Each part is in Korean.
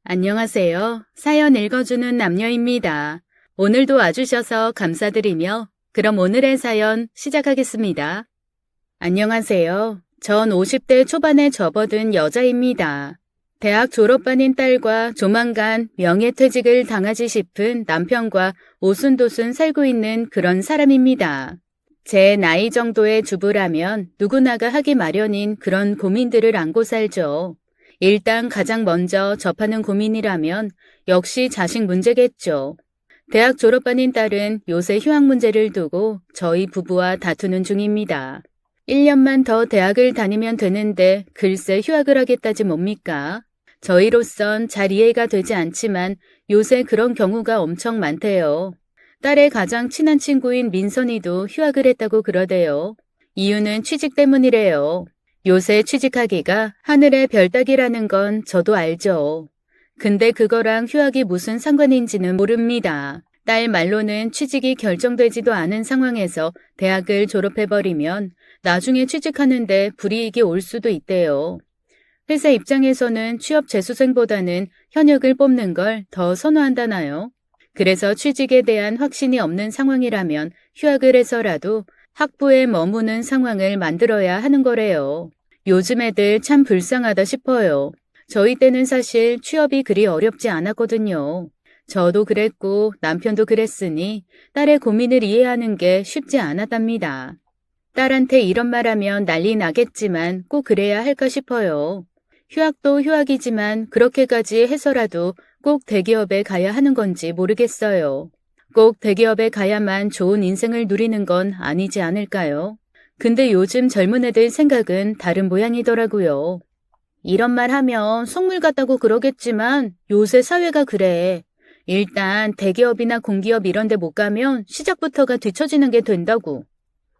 안녕하세요. 사연 읽어주는 남녀입니다. 오늘도 와주셔서 감사드리며 그럼 오늘의 사연 시작하겠습니다. 안녕하세요. 전 50대 초반에 접어든 여자입니다. 대학 졸업반인 딸과 조만간 명예퇴직을 당하지 싶은 남편과 오순도순 살고 있는 그런 사람입니다. 제 나이 정도의 주부라면 누구나가 하기 마련인 그런 고민들을 안고 살죠. 일단 가장 먼저 접하는 고민이라면 역시 자식 문제겠죠. 대학 졸업반인 딸은 요새 휴학 문제를 두고 저희 부부와 다투는 중입니다. 1년만 더 대학을 다니면 되는데 글쎄 휴학을 하겠다지 뭡니까? 저희로선 잘 이해가 되지 않지만 요새 그런 경우가 엄청 많대요. 딸의 가장 친한 친구인 민선이도 휴학을 했다고 그러대요. 이유는 취직 때문이래요. 요새 취직하기가 하늘의 별 따기라는 건 저도 알죠. 근데 그거랑 휴학이 무슨 상관인지는 모릅니다. 딸 말로는 취직이 결정되지도 않은 상황에서 대학을 졸업해버리면 나중에 취직하는데 불이익이 올 수도 있대요. 회사 입장에서는 취업 재수생보다는 현역을 뽑는 걸 더 선호한다나요? 그래서 취직에 대한 확신이 없는 상황이라면 휴학을 해서라도 학부에 머무는 상황을 만들어야 하는 거래요. 요즘 애들 참 불쌍하다 싶어요. 저희 때는 사실 취업이 그리 어렵지 않았거든요. 저도 그랬고 남편도 그랬으니 딸의 고민을 이해하는 게 쉽지 않았답니다. 딸한테 이런 말하면 난리 나겠지만 꼭 그래야 할까 싶어요. 휴학도 휴학이지만 그렇게까지 해서라도 꼭 대기업에 가야 하는 건지 모르겠어요. 꼭 대기업에 가야만 좋은 인생을 누리는 건 아니지 않을까요? 근데 요즘 젊은 애들 생각은 다른 모양이더라고요. 이런 말 하면 속물 같다고 그러겠지만 요새 사회가 그래. 일단 대기업이나 공기업 이런 데 못 가면 시작부터가 뒤처지는 게 된다고.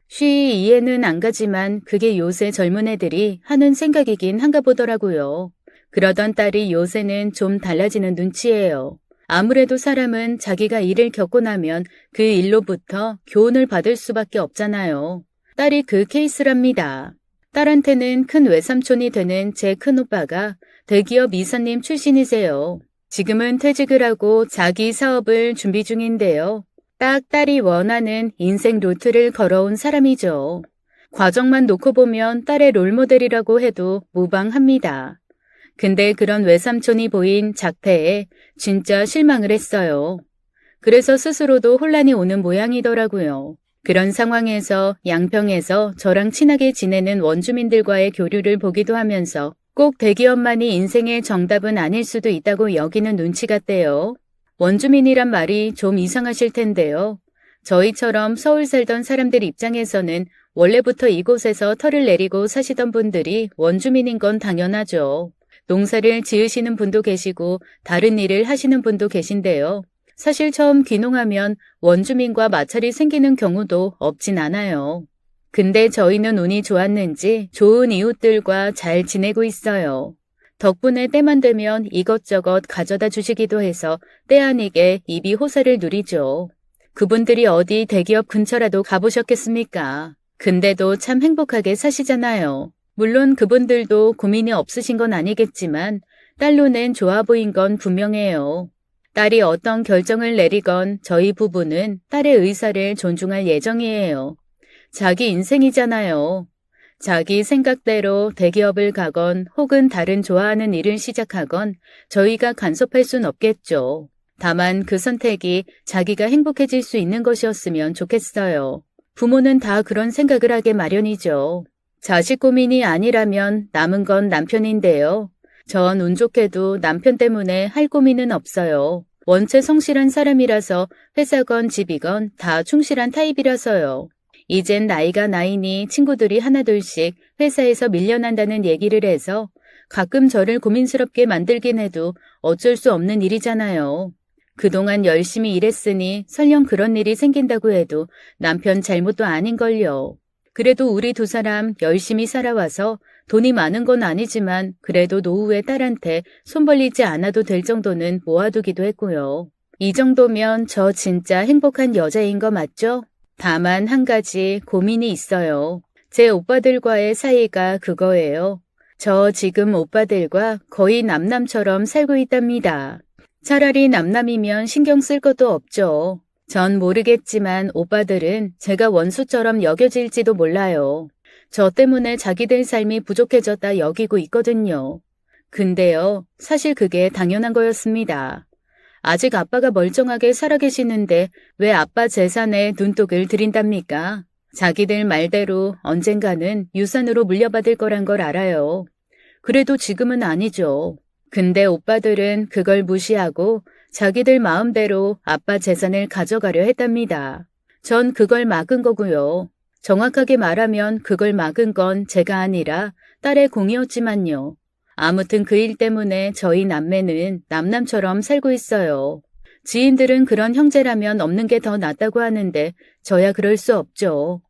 쉬 이해는 안 가지만 그게 요새 젊은 애들이 하는 생각이긴 한가 보더라고요. 그러던 딸이 요새는 좀 달라지는 눈치예요. 아무래도 사람은 자기가 일을 겪고 나면 그 일로부터 교훈을 받을 수밖에 없잖아요. 딸이 그 케이스랍니다. 딸한테는 큰 외삼촌이 되는 제 큰오빠가 대기업 이사님 출신이세요. 지금은 퇴직을 하고 자기 사업을 준비 중인데요. 딱 딸이 원하는 인생 루트를 걸어온 사람이죠. 과정만 놓고 보면 딸의 롤모델이라고 해도 무방합니다. 근데 그런 외삼촌이 보인 작태에 진짜 실망을 했어요. 그래서 스스로도 혼란이 오는 모양이더라고요. 그런 상황에서 양평에서 저랑 친하게 지내는 원주민들과의 교류를 보기도 하면서 꼭 대기업만이 인생의 정답은 아닐 수도 있다고 여기는 눈치 같대요. 원주민이란 말이 좀 이상하실 텐데요. 저희처럼 서울 살던 사람들 입장에서는 원래부터 이곳에서 터를 내리고 사시던 분들이 원주민인 건 당연하죠. 농사를 지으시는 분도 계시고 다른 일을 하시는 분도 계신데요. 사실 처음 귀농하면 원주민과 마찰이 생기는 경우도 없진 않아요. 근데 저희는 운이 좋았는지 좋은 이웃들과 잘 지내고 있어요. 덕분에 때만 되면 이것저것 가져다 주시기도 해서 때 아니게 입이 호사를 누리죠. 그분들이 어디 대기업 근처라도 가보셨겠습니까? 근데도 참 행복하게 사시잖아요. 물론 그분들도 고민이 없으신 건 아니겠지만 딸로는 좋아 보인 건 분명해요. 딸이 어떤 결정을 내리건 저희 부부는 딸의 의사를 존중할 예정이에요. 자기 인생이잖아요. 자기 생각대로 대기업을 가건 혹은 다른 좋아하는 일을 시작하건 저희가 간섭할 순 없겠죠. 다만 그 선택이 자기가 행복해질 수 있는 것이었으면 좋겠어요. 부모는 다 그런 생각을 하게 마련이죠. 자식 고민이 아니라면 남은 건 남편인데요. 전 운 좋게도 남편 때문에 할 고민은 없어요. 원체 성실한 사람이라서 회사건 집이건 다 충실한 타입이라서요. 이젠 나이가 나이니 친구들이 하나둘씩 회사에서 밀려난다는 얘기를 해서 가끔 저를 고민스럽게 만들긴 해도 어쩔 수 없는 일이잖아요. 그동안 열심히 일했으니 설령 그런 일이 생긴다고 해도 남편 잘못도 아닌걸요. 그래도 우리 두 사람 열심히 살아와서 돈이 많은 건 아니지만 그래도 노후에 딸한테 손 벌리지 않아도 될 정도는 모아두기도 했고요. 이 정도면 저 진짜 행복한 여자인 거 맞죠? 다만 한 가지 고민이 있어요. 제 오빠들과의 사이가 그거예요. 저 지금 오빠들과 거의 남남처럼 살고 있답니다. 차라리 남남이면 신경 쓸 것도 없죠. 전 모르겠지만 오빠들은 제가 원수처럼 여겨질지도 몰라요. 저 때문에 자기들 삶이 부족해졌다 여기고 있거든요. 근데요, 사실 그게 당연한 거였습니다. 아직 아빠가 멀쩡하게 살아계시는데 왜 아빠 재산에 눈독을 들인답니까? 자기들 말대로 언젠가는 유산으로 물려받을 거란 걸 알아요. 그래도 지금은 아니죠. 근데 오빠들은 그걸 무시하고 자기들 마음대로 아빠 재산을 가져가려 했답니다. 전 그걸 막은 거고요. 정확하게 말하면 그걸 막은 건 제가 아니라 딸의 공이었지만요. 아무튼 그 일 때문에 저희 남매는 남남처럼 살고 있어요. 지인들은 그런 형제라면 없는 게 더 낫다고 하는데 저야 그럴 수 없죠.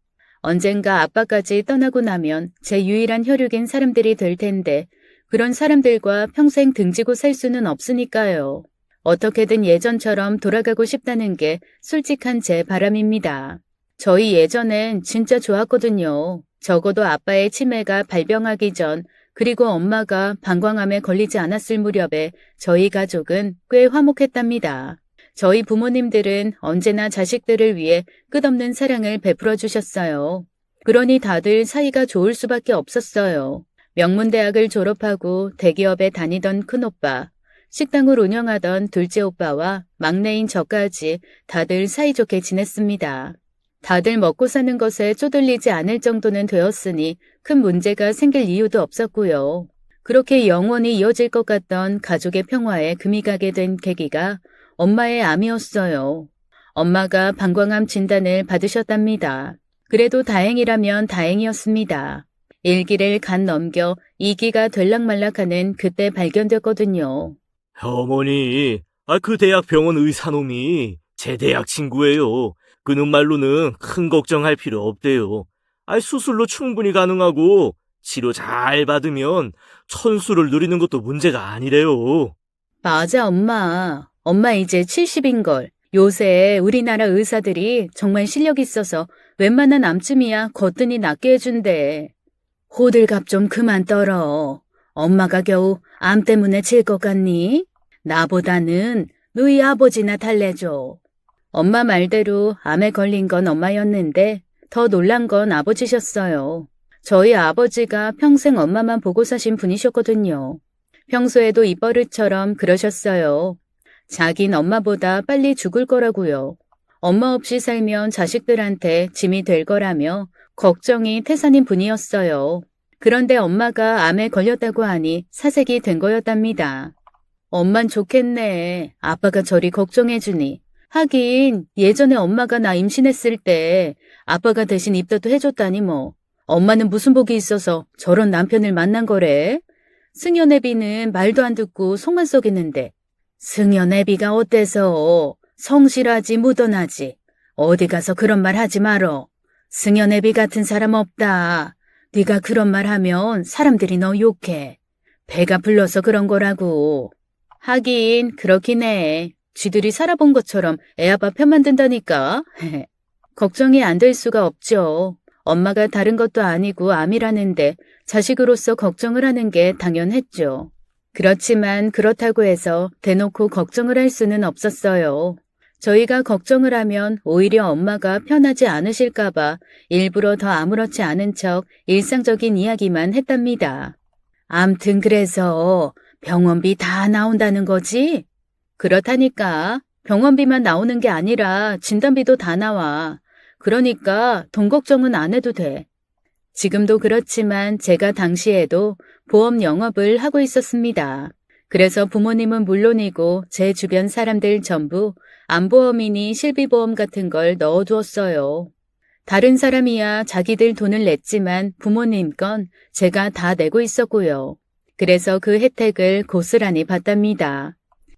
언젠가 아빠까지 떠나고 나면 제 유일한 혈육인 사람들이 될 텐데 그런 사람들과 평생 등지고 살 수는 없으니까요. 어떻게든 예전처럼 돌아가고 싶다는 게 솔직한 제 바람입니다. 저희 예전엔 진짜 좋았거든요. 적어도 아빠의 치매가 발병하기 전 그리고 엄마가 방광암에 걸리지 않았을 무렵에 저희 가족은 꽤 화목했답니다. 저희 부모님들은 언제나 자식들을 위해 끝없는 사랑을 베풀어 주셨어요. 그러니 다들 사이가 좋을 수밖에 없었어요. 명문대학을 졸업하고 대기업에 다니던 큰오빠, 식당을 운영하던 둘째 오빠와 막내인 저까지 다들 사이좋게 지냈습니다. 다들 먹고 사는 것에 쪼들리지 않을 정도는 되었으니 큰 문제가 생길 이유도 없었고요. 그렇게 영원히 이어질 것 같던 가족의 평화에 금이 가게 된 계기가 엄마의 암이었어요. 엄마가 방광암 진단을 받으셨답니다. 그래도 다행이라면 다행이었습니다. 1기를 간 넘겨 2기가 될락말락하는 그때 발견됐거든요. 어머니, 그 대학 병원 의사놈이 제 대학 친구예요. 그놈 말로는 큰 걱정할 필요 없대요. 수술로 충분히 가능하고 치료 잘 받으면 천수를 누리는 것도 문제가 아니래요. 맞아, 엄마. 엄마 이제 70인걸. 요새 우리나라 의사들이 정말 실력 있어서 웬만한 암쯤이야 거뜬히 낫게 해준대. 호들갑 좀 그만 떨어. 엄마가 겨우 암 때문에 질 것 같니? 나보다는 너희 아버지나 달래줘. 엄마 말대로 암에 걸린 건 엄마였는데 더 놀란 건 아버지셨어요. 저희 아버지가 평생 엄마만 보고 사신 분이셨거든요. 평소에도 입버릇처럼 그러셨어요. 자긴 엄마보다 빨리 죽을 거라고요. 엄마 없이 살면 자식들한테 짐이 될 거라며 걱정이 태산인 분이었어요. 그런데 엄마가 암에 걸렸다고 하니 사색이 된 거였답니다. 엄만 좋겠네. 아빠가 저리 걱정해주니. 하긴 예전에 엄마가 나 임신했을 때 아빠가 대신 입덧도 해줬다니 뭐. 엄마는 무슨 복이 있어서 저런 남편을 만난 거래? 승연애비는 말도 안 듣고 속만 썩이는데. 승연애비가 어때서? 성실하지 묻어나지. 어디 가서 그런 말 하지 말어. 승연애비 같은 사람 없다. 네가 그런 말 하면 사람들이 너 욕해. 배가 불러서 그런 거라고. 하긴 그렇긴 해. 쥐들이 살아본 것처럼 애아빠 편만 든다니까. 걱정이 안 될 수가 없죠. 엄마가 다른 것도 아니고 암이라는데 자식으로서 걱정을 하는 게 당연했죠. 그렇지만 그렇다고 해서 대놓고 걱정을 할 수는 없었어요. 저희가 걱정을 하면 오히려 엄마가 편하지 않으실까봐 일부러 더 아무렇지 않은 척 일상적인 이야기만 했답니다. 암튼 그래서 병원비 다 나온다는 거지? 그렇다니까. 병원비만 나오는 게 아니라 진단비도 다 나와. 그러니까 돈 걱정은 안 해도 돼. 지금도 그렇지만 제가 당시에도 보험 영업을 하고 있었습니다. 그래서 부모님은 물론이고 제 주변 사람들 전부 암보험이니 실비보험 같은 걸 넣어두었어요. 다른 사람이야 자기들 돈을 냈지만 부모님 건 제가 다 내고 있었고요. 그래서 그 혜택을 고스란히 받답니다.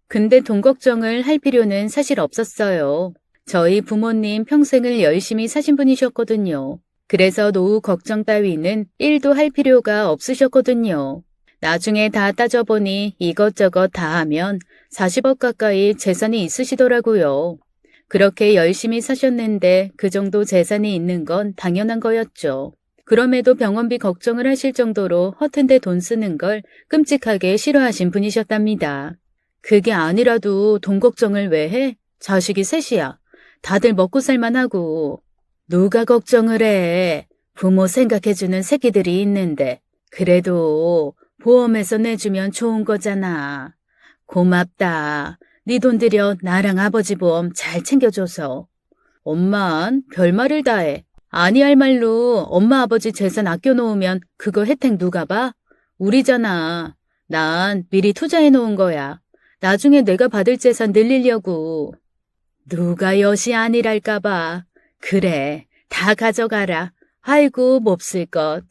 근데 돈 걱정을 할 필요는 사실 없었어요. 저희 부모님 평생을 열심히 사신 분이셨거든요. 그래서 노후 걱정 따위는 1도 할 필요가 없으셨거든요. 나중에 다 따져보니 이것저것 다 하면 40억 가까이 재산이 있으시더라고요. 그렇게 열심히 사셨는데 그 정도 재산이 있는 건 당연한 거였죠. 그럼에도 병원비 걱정을 하실 정도로 허튼데 돈 쓰는 걸 끔찍하게 싫어하신 분이셨답니다. 그게 아니라도 돈 걱정을 왜 해? 자식이 셋이야. 다들 먹고 살만하고. 누가 걱정을 해? 부모 생각해주는 새끼들이 있는데. 그래도 보험에서 내주면 좋은 거잖아. 고맙다. 네 돈 들여 나랑 아버지 보험 잘 챙겨줘서. 엄만 별말을 다 해. 아니 할 말로 엄마 아버지 재산 아껴놓으면 그거 혜택 누가 봐? 우리잖아. 난 미리 투자해놓은 거야. 나중에 내가 받을 재산 늘리려고. 누가 여시 아니랄까 봐. 그래, 다 가져가라. 아이고 몹쓸 것.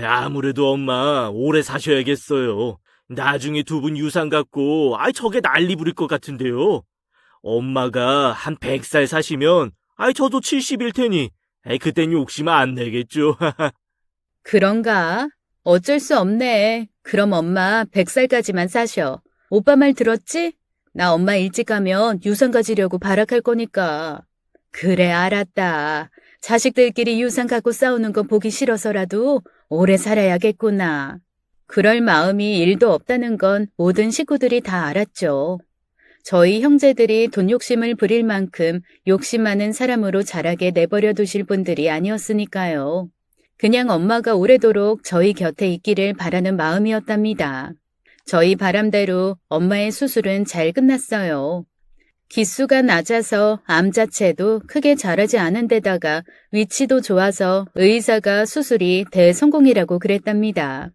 아무래도 엄마 오래 사셔야겠어요. 나중에 두 분 유산 갖고 저게 난리 부릴 것 같은데요. 엄마가 한 100살 사시면 저도 70일 테니 그땐 욕심 안 내겠죠. 그런가? 어쩔 수 없네. 그럼 엄마 100살까지만 사셔. 오빠 말 들었지? 나 엄마 일찍 가면 유산 가지려고 발악할 거니까. 그래, 알았다. 자식들끼리 유산 갖고 싸우는 거 보기 싫어서라도 오래 살아야겠구나. 그럴 마음이 1도 없다는 건 모든 식구들이 다 알았죠. 저희 형제들이 돈 욕심을 부릴 만큼 욕심 많은 사람으로 자라게 내버려 두실 분들이 아니었으니까요. 그냥 엄마가 오래도록 저희 곁에 있기를 바라는 마음이었답니다. 저희 바람대로 엄마의 수술은 잘 끝났어요. 기수가 낮아서 암 자체도 크게 자라지 않은 데다가 위치도 좋아서 의사가 수술이 대성공이라고 그랬답니다.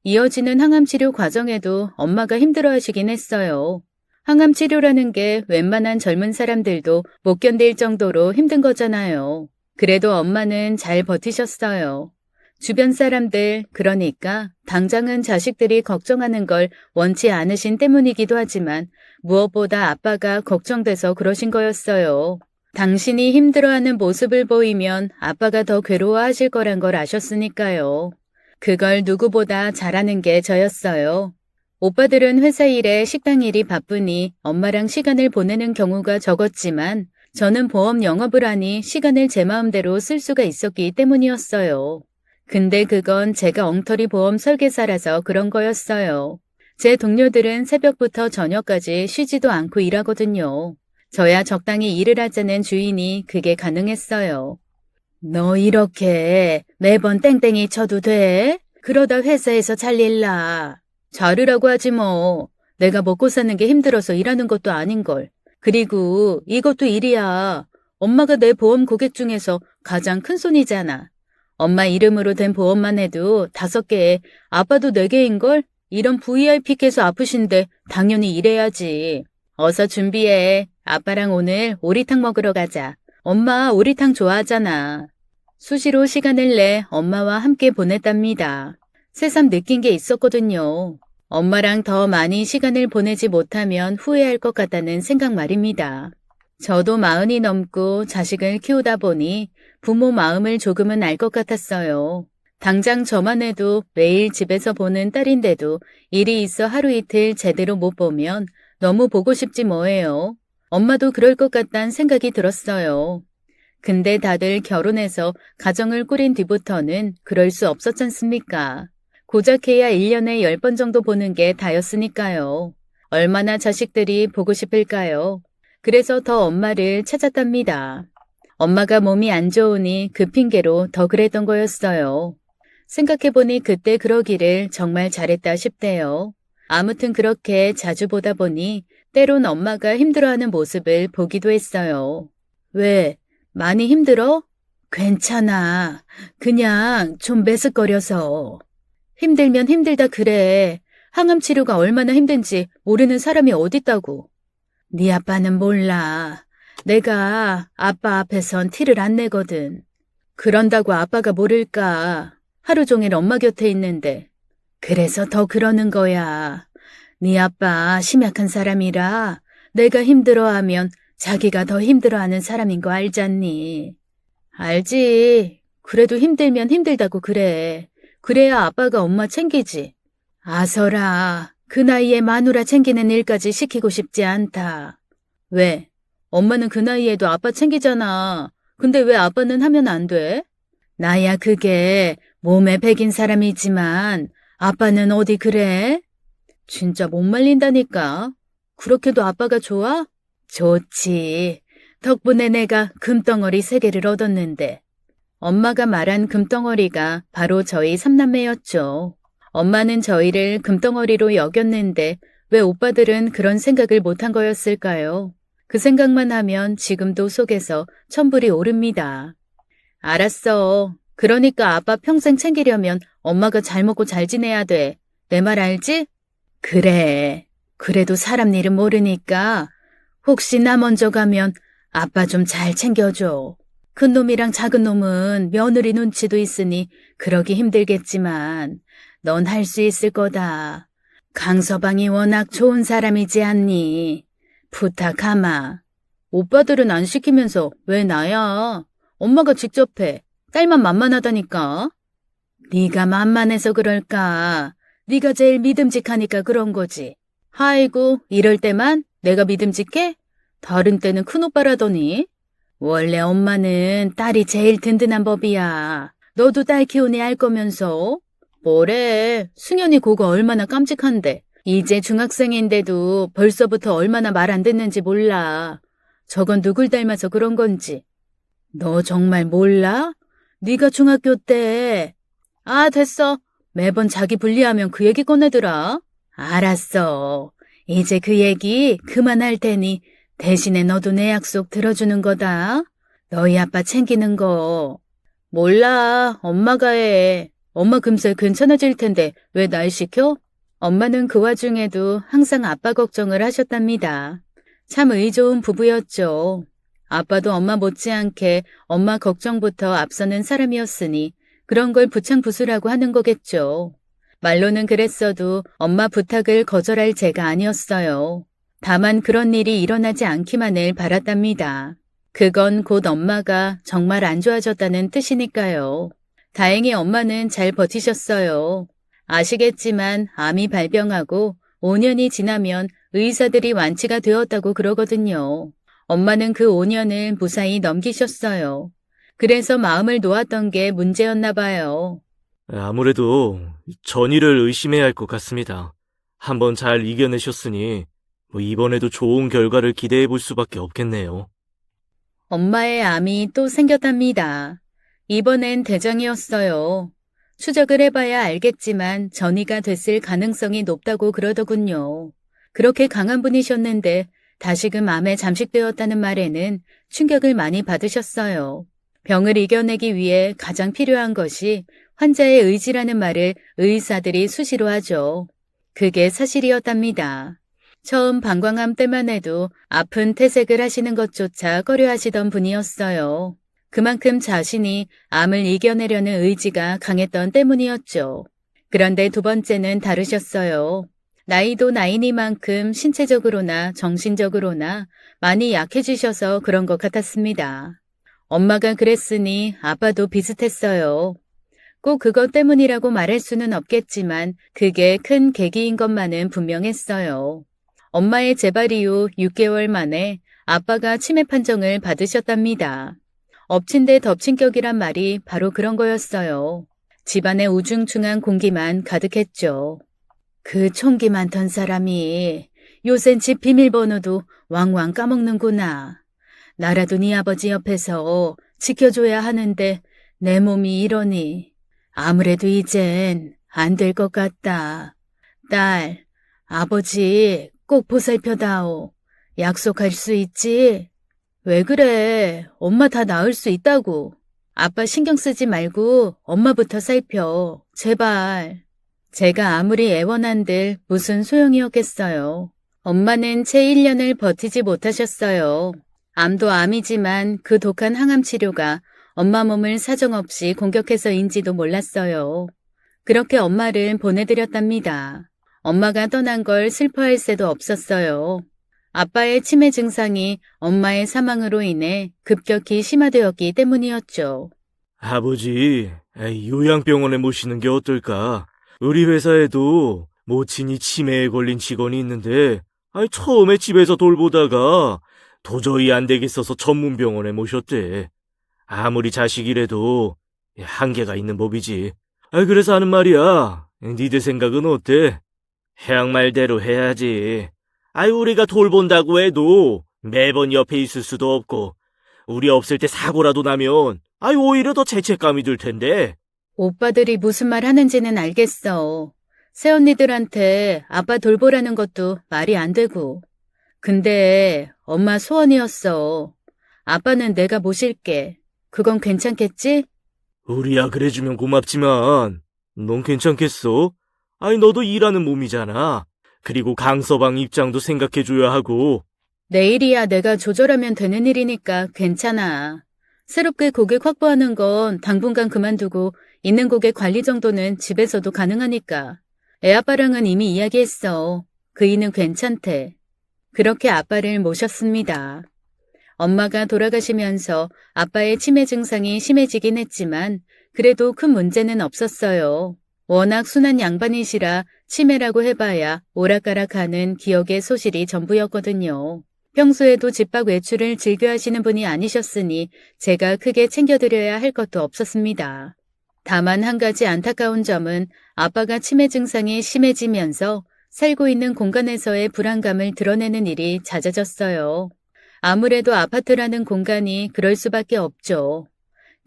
이어지는 항암치료 과정에도 엄마가 힘들어하시긴 했어요. 항암치료라는 게 웬만한 젊은 사람들도 못 견딜 정도로 힘든 거잖아요. 그래도 엄마는 잘 버티셨어요. 주변 사람들, 그러니까 당장은 자식들이 걱정하는 걸 원치 않으신 때문이기도 하지만 무엇보다 아빠가 걱정돼서 그러신 거였어요. 당신이 힘들어하는 모습을 보이면 아빠가 더 괴로워하실 거란 걸 아셨으니까요. 그걸 누구보다 잘하는 게 저였어요. 오빠들은 회사 일에 식당 일이 바쁘니 엄마랑 시간을 보내는 경우가 적었지만 저는 보험 영업을 하니 시간을 제 마음대로 쓸 수가 있었기 때문이었어요. 근데 그건 제가 엉터리 보험 설계사라서 그런 거였어요. 제 동료들은 새벽부터 저녁까지 쉬지도 않고 일하거든요. 저야 적당히 일을 하자는 주인이 그게 가능했어요. 너 이렇게 매번 땡땡이 쳐도 돼? 그러다 회사에서 잘릴라. 자르라고 하지 뭐. 내가 먹고 사는 게 힘들어서 일하는 것도 아닌걸. 그리고 이것도 일이야. 엄마가 내 보험 고객 중에서 가장 큰 손이잖아. 엄마 이름으로 된 보험만 해도 5개에 아빠도 4개인걸? 이런 VIP께서 아프신데 당연히 일해야지. 어서 준비해. 아빠랑 오늘 오리탕 먹으러 가자. 엄마 오리탕 좋아하잖아. 수시로 시간을 내 엄마와 함께 보냈답니다. 새삼 느낀 게 있었거든요. 엄마랑 더 많이 시간을 보내지 못하면 후회할 것 같다는 생각 말입니다. 저도 40이 넘고 자식을 키우다 보니 부모 마음을 조금은 알 것 같았어요. 당장 저만 해도 매일 집에서 보는 딸인데도 일이 있어 하루 이틀 제대로 못 보면 너무 보고 싶지 뭐예요. 엄마도 그럴 것 같다는 생각이 들었어요. 근데 다들 결혼해서 가정을 꾸린 뒤부터는 그럴 수 없었지 않습니까? 고작 해야 1년에 10번 정도 보는 게 다였으니까요. 얼마나 자식들이 보고 싶을까요? 그래서 더 엄마를 찾았답니다. 엄마가 몸이 안 좋으니 그 핑계로 더 그랬던 거였어요. 생각해보니 그때 그러기를 정말 잘했다 싶대요. 아무튼 그렇게 자주 보다 보니 때론 엄마가 힘들어하는 모습을 보기도 했어요. 왜? 많이 힘들어? 괜찮아. 그냥 좀 메스꺼려서. 힘들면 힘들다 그래. 항암 치료가 얼마나 힘든지 모르는 사람이 어딨다고. 네 아빠는 몰라. 내가 아빠 앞에선 티를 안 내거든. 그런다고 아빠가 모를까. 하루 종일 엄마 곁에 있는데. 그래서 더 그러는 거야. 네 아빠 심약한 사람이라 내가 힘들어하면 자기가 더 힘들어하는 사람인 거 알잖니. 알지. 그래도 힘들면 힘들다고 그래. 그래야 아빠가 엄마 챙기지. 아서라. 그 나이에 마누라 챙기는 일까지 시키고 싶지 않다. 왜? 엄마는 그 나이에도 아빠 챙기잖아. 근데 왜 아빠는 하면 안 돼? 나야 그게 몸에 배긴 사람이지만 아빠는 어디 그래? 진짜 못 말린다니까. 그렇게도 아빠가 좋아? 좋지. 덕분에 내가 금덩어리 3개를 얻었는데. 엄마가 말한 금덩어리가 바로 저희 3남매였죠. 엄마는 저희를 금덩어리로 여겼는데 왜 오빠들은 그런 생각을 못한 거였을까요? 그 생각만 하면 지금도 속에서 천불이 오릅니다. 알았어. 그러니까 아빠 평생 챙기려면 엄마가 잘 먹고 잘 지내야 돼. 내 말 알지? 그래. 그래도 사람 일은 모르니까 혹시 나 먼저 가면 아빠 좀 잘 챙겨줘. 큰 놈이랑 작은 놈은 며느리 눈치도 있으니 그러기 힘들겠지만 넌 할 수 있을 거다. 강서방이 워낙 좋은 사람이지 않니? 부탁하마. 오빠들은 안 시키면서 왜 나야? 엄마가 직접 해. 딸만 만만하다니까. 네가 만만해서 그럴까? 네가 제일 믿음직하니까 그런 거지. 아이고, 이럴 때만 내가 믿음직해? 다른 때는 큰오빠라더니. 원래 엄마는 딸이 제일 든든한 법이야. 너도 딸 키우니 알 거면서. 뭐래, 승현이 그거 얼마나 깜찍한데. 이제 중학생인데도 벌써부터 얼마나 말 안 듣는지 몰라. 저건 누굴 닮아서 그런 건지. 너 정말 몰라? 네가 중학교 때. 아, 됐어. 매번 자기 불리하면 그 얘기 꺼내더라. 알았어. 이제 그 얘기 그만할 테니 대신에 너도 내 약속 들어주는 거다. 너희 아빠 챙기는 거. 몰라. 엄마가 해. 엄마 금세 괜찮아질 텐데 왜 날 시켜? 엄마는 그 와중에도 항상 아빠 걱정을 하셨답니다. 참 의좋은 부부였죠. 아빠도 엄마 못지않게 엄마 걱정부터 앞서는 사람이었으니 그런 걸 부창부수라고 하는 거겠죠. 말로는 그랬어도 엄마 부탁을 거절할 제가 아니었어요. 다만 그런 일이 일어나지 않기만을 바랐답니다. 그건 곧 엄마가 정말 안 좋아졌다는 뜻이니까요. 다행히 엄마는 잘 버티셨어요. 아시겠지만 암이 발병하고 5년이 지나면 의사들이 완치가 되었다고 그러거든요. 엄마는 그 5년을 무사히 넘기셨어요. 그래서 마음을 놓았던 게 문제였나 봐요. 아무래도 전이를 의심해야 할 것 같습니다. 한번 잘 이겨내셨으니 이번에도 좋은 결과를 기대해 볼 수밖에 없겠네요. 엄마의 암이 또 생겼답니다. 이번엔 대장이었어요. 추적을 해봐야 알겠지만 전이가 됐을 가능성이 높다고 그러더군요. 그렇게 강한 분이셨는데 다시금 암에 잠식되었다는 말에는 충격을 많이 받으셨어요. 병을 이겨내기 위해 가장 필요한 것이 환자의 의지라는 말을 의사들이 수시로 하죠. 그게 사실이었답니다. 처음 방광암 때만 해도 아픈 퇴색을 하시는 것조차 꺼려하시던 분이었어요. 그만큼 자신이 암을 이겨내려는 의지가 강했던 때문이었죠. 그런데 두 번째는 다르셨어요. 나이도 나이니만큼 신체적으로나 정신적으로나 많이 약해지셔서 그런 것 같았습니다. 엄마가 그랬으니 아빠도 비슷했어요. 꼭 그것 때문이라고 말할 수는 없겠지만 그게 큰 계기인 것만은 분명했어요. 엄마의 재발 이후 6개월 만에 아빠가 치매 판정을 받으셨답니다. 엎친 데 덮친 격이란 말이 바로 그런 거였어요. 집안에 우중충한 공기만 가득했죠. 그 총기 많던 사람이 요샌 집 비밀번호도 왕왕 까먹는구나. 나라도 네 아버지 옆에서 지켜줘야 하는데 내 몸이 이러니 아무래도 이젠 안 될 것 같다. 딸, 아버지 꼭 보살펴다오. 약속할 수 있지? 왜 그래? 엄마 다 나을 수 있다고. 아빠 신경 쓰지 말고 엄마부터 살펴. 제발. 제가 아무리 애원한들 무슨 소용이었겠어요. 엄마는 채 1년을 버티지 못하셨어요. 암도 암이지만 그 독한 항암 치료가 엄마 몸을 사정없이 공격해서인지도 몰랐어요. 그렇게 엄마를 보내드렸답니다. 엄마가 떠난 걸 슬퍼할 새도 없었어요. 아빠의 치매 증상이 엄마의 사망으로 인해 급격히 심화되었기 때문이었죠. 아버지, 요양병원에 모시는 게 어떨까? 우리 회사에도 모친이 치매에 걸린 직원이 있는데 처음에 집에서 돌보다가 도저히 안 되겠어서 전문병원에 모셨대. 아무리 자식이라도 한계가 있는 법이지. 그래서 하는 말이야. 니들 생각은 어때? 해양 말대로 해야지. 우리가 돌본다고 해도 매번 옆에 있을 수도 없고, 우리 없을 때 사고라도 나면, 오히려 더 죄책감이 들 텐데. 오빠들이 무슨 말 하는지는 알겠어. 새언니들한테 아빠 돌보라는 것도 말이 안 되고. 근데 엄마 소원이었어. 아빠는 내가 모실게. 그건 괜찮겠지? 우리야 그래주면 고맙지만, 넌 괜찮겠어? 너도 일하는 몸이잖아. 그리고 강서방 입장도 생각해줘야 하고. 내일이야 내가 조절하면 되는 일이니까 괜찮아. 새롭게 고객 확보하는 건 당분간 그만두고 있는 고객 관리 정도는 집에서도 가능하니까. 애아빠랑은 이미 이야기했어. 그이는 괜찮대. 그렇게 아빠를 모셨습니다. 엄마가 돌아가시면서 아빠의 치매 증상이 심해지긴 했지만 그래도 큰 문제는 없었어요. 워낙 순한 양반이시라 치매라고 해봐야 오락가락하는 기억의 소실이 전부였거든요. 평소에도 집 밖 외출을 즐겨 하시는 분이 아니셨으니 제가 크게 챙겨드려야 할 것도 없었습니다. 다만 한 가지 안타까운 점은 아빠가 치매 증상이 심해지면서 살고 있는 공간에서의 불안감을 드러내는 일이 잦아졌어요. 아무래도 아파트라는 공간이 그럴 수밖에 없죠.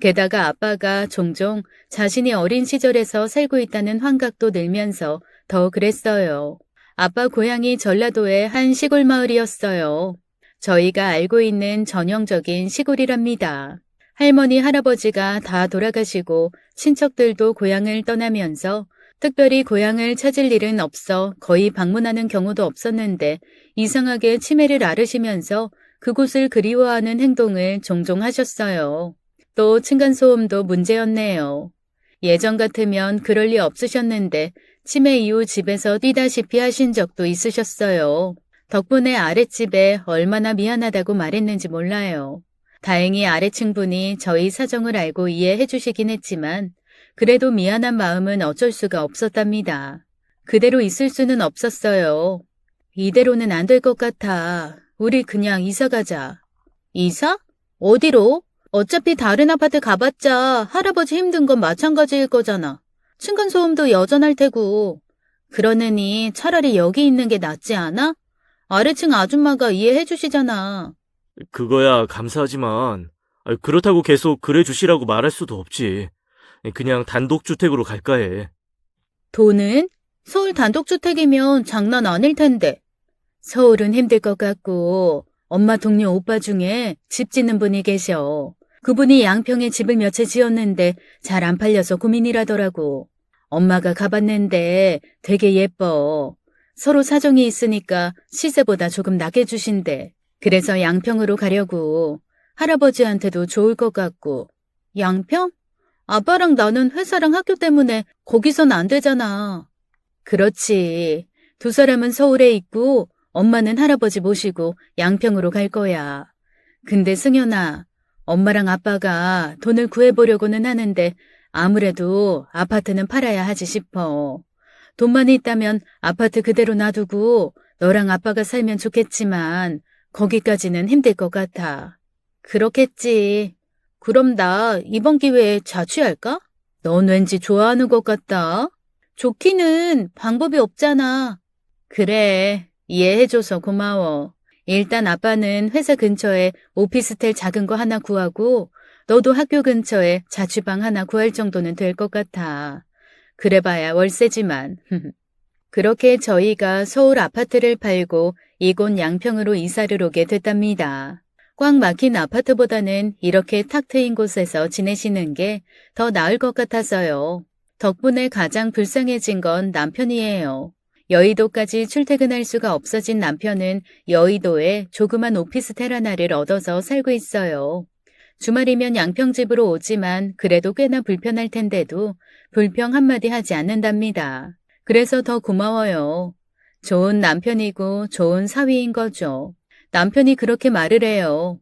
게다가 아빠가 종종 자신이 어린 시절에서 살고 있다는 환각도 늘면서 더 그랬어요. 아빠 고향이 전라도의 한 시골 마을이었어요. 저희가 알고 있는 전형적인 시골이랍니다. 할머니, 할아버지가 다 돌아가시고 친척들도 고향을 떠나면서 특별히 고향을 찾을 일은 없어 거의 방문하는 경우도 없었는데 이상하게 치매를 앓으시면서 그곳을 그리워하는 행동을 종종 하셨어요. 또 층간소음도 문제였네요. 예전 같으면 그럴 리 없으셨는데 치매 이후 집에서 뛰다시피 하신 적도 있으셨어요. 덕분에 아랫집에 얼마나 미안하다고 말했는지 몰라요. 다행히 아래층 분이 저희 사정을 알고 이해해 주시긴 했지만 그래도 미안한 마음은 어쩔 수가 없었답니다. 그대로 있을 수는 없었어요. 이대로는 안 될 것 같아. 우리 그냥 이사 가자. 이사? 어디로? 어차피 다른 아파트 가봤자 할아버지 힘든 건 마찬가지일 거잖아. 층간소음도 여전할 테고. 그러느니 차라리 여기 있는 게 낫지 않아? 아래층 아줌마가 이해해 주시잖아. 그거야 감사하지만, 그렇다고 계속 그래 주시라고 말할 수도 없지. 그냥 단독주택으로 갈까 해. 돈은? 서울 단독주택이면 장난 아닐 텐데. 서울은 힘들 것 같고 엄마 동료 오빠 중에 집 짓는 분이 계셔. 그분이 양평에 집을 몇 채 지었는데 잘 안 팔려서 고민이라더라고. 엄마가 가봤는데 되게 예뻐. 서로 사정이 있으니까 시세보다 조금 낮게 주신대. 그래서 양평으로 가려고. 할아버지한테도 좋을 것 같고. 양평? 아빠랑 나는 회사랑 학교 때문에 거기선 안 되잖아. 그렇지. 두 사람은 서울에 있고 엄마는 할아버지 모시고 양평으로 갈 거야. 근데 승현아, 엄마랑 아빠가 돈을 구해보려고는 하는데 아무래도 아파트는 팔아야 하지 싶어. 돈만 있다면 아파트 그대로 놔두고 너랑 아빠가 살면 좋겠지만 거기까지는 힘들 것 같아. 그렇겠지. 그럼 나 이번 기회에 자취할까? 넌 왠지 좋아하는 것 같다. 좋기는 방법이 없잖아. 그래, 이해해줘서 고마워. 일단 아빠는 회사 근처에 오피스텔 작은 거 하나 구하고 너도 학교 근처에 자취방 하나 구할 정도는 될 것 같아. 그래봐야 월세지만. 그렇게 저희가 서울 아파트를 팔고 이곳 양평으로 이사를 오게 됐답니다. 꽉 막힌 아파트보다는 이렇게 탁 트인 곳에서 지내시는 게 더 나을 것 같아서요. 덕분에 가장 불쌍해진 건 남편이에요. 여의도까지 출퇴근할 수가 없어진 남편은 여의도에 조그만 오피스텔 하나를 얻어서 살고 있어요. 주말이면 양평집으로 오지만 그래도 꽤나 불편할 텐데도 불평 한마디 하지 않는답니다. 그래서 더 고마워요. 좋은 남편이고 좋은 사위인 거죠. 남편이 그렇게 말을 해요.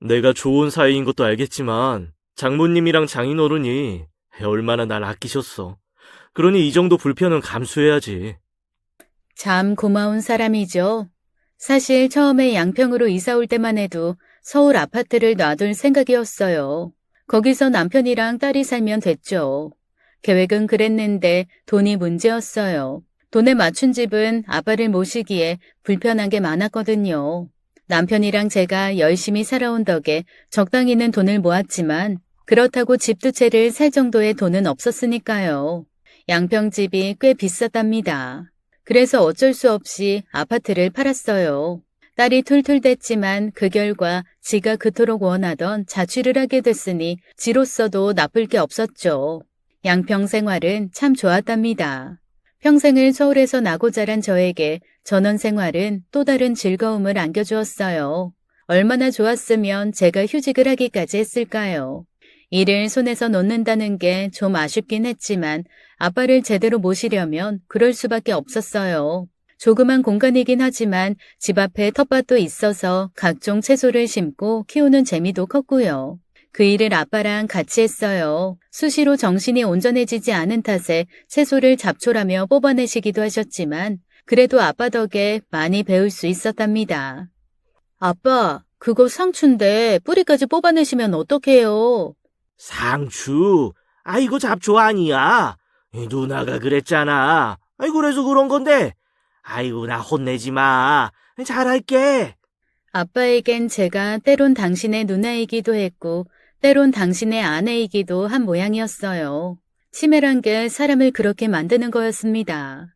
내가 좋은 사이인 것도 알겠지만 장모님이랑 장인어른이 얼마나 날 아끼셨어. 그러니 이 정도 불편은 감수해야지. 참 고마운 사람이죠. 사실 처음에 양평으로 이사 올 때만 해도 서울 아파트를 놔둘 생각이었어요. 거기서 남편이랑 딸이 살면 됐죠. 계획은 그랬는데 돈이 문제였어요. 돈에 맞춘 집은 아빠를 모시기에 불편한 게 많았거든요. 남편이랑 제가 열심히 살아온 덕에 적당히는 돈을 모았지만 그렇다고 집 두 채를 살 정도의 돈은 없었으니까요. 양평집이 꽤 비쌌답니다. 그래서 어쩔 수 없이 아파트를 팔았어요. 딸이 툴툴댔지만 그 결과 지가 그토록 원하던 자취를 하게 됐으니 지로서도 나쁠 게 없었죠. 양평 생활은 참 좋았답니다. 평생을 서울에서 나고 자란 저에게 전원 생활은 또 다른 즐거움을 안겨주었어요. 얼마나 좋았으면 제가 휴직을 하기까지 했을까요? 일을 손에서 놓는다는 게 좀 아쉽긴 했지만 아빠를 제대로 모시려면 그럴 수밖에 없었어요. 조그만 공간이긴 하지만 집 앞에 텃밭도 있어서 각종 채소를 심고 키우는 재미도 컸고요. 그 일을 아빠랑 같이 했어요. 수시로 정신이 온전해지지 않은 탓에 채소를 잡초라며 뽑아내시기도 하셨지만 그래도 아빠 덕에 많이 배울 수 있었답니다. 아빠, 그거 상추인데 뿌리까지 뽑아내시면 어떡해요? 상추? 아이고 잡초 아니야. 누나가 그랬잖아. 아이 그래서 그런 건데. 아이고 나 혼내지 마. 잘할게. 아빠에겐 제가 때론 당신의 누나이기도 했고 때론 당신의 아내이기도 한 모양이었어요. 치매란 게 사람을 그렇게 만드는 거였습니다.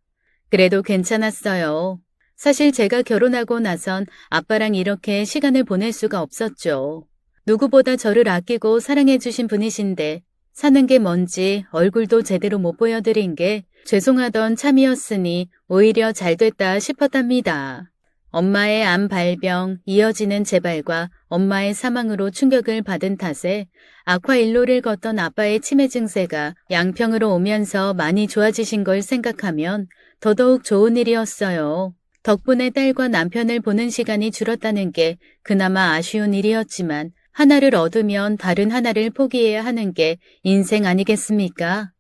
그래도 괜찮았어요. 사실 제가 결혼하고 나선 아빠랑 이렇게 시간을 보낼 수가 없었죠. 누구보다 저를 아끼고 사랑해주신 분이신데 사는 게 뭔지 얼굴도 제대로 못 보여드린 게 죄송하던 참이었으니 오히려 잘됐다 싶었답니다. 엄마의 암 발병, 이어지는 재발과 엄마의 사망으로 충격을 받은 탓에 악화일로를 걷던 아빠의 치매 증세가 양평으로 오면서 많이 좋아지신 걸 생각하면 더더욱 좋은 일이었어요. 덕분에 딸과 남편을 보는 시간이 줄었다는 게 그나마 아쉬운 일이었지만 하나를 얻으면 다른 하나를 포기해야 하는 게 인생 아니겠습니까?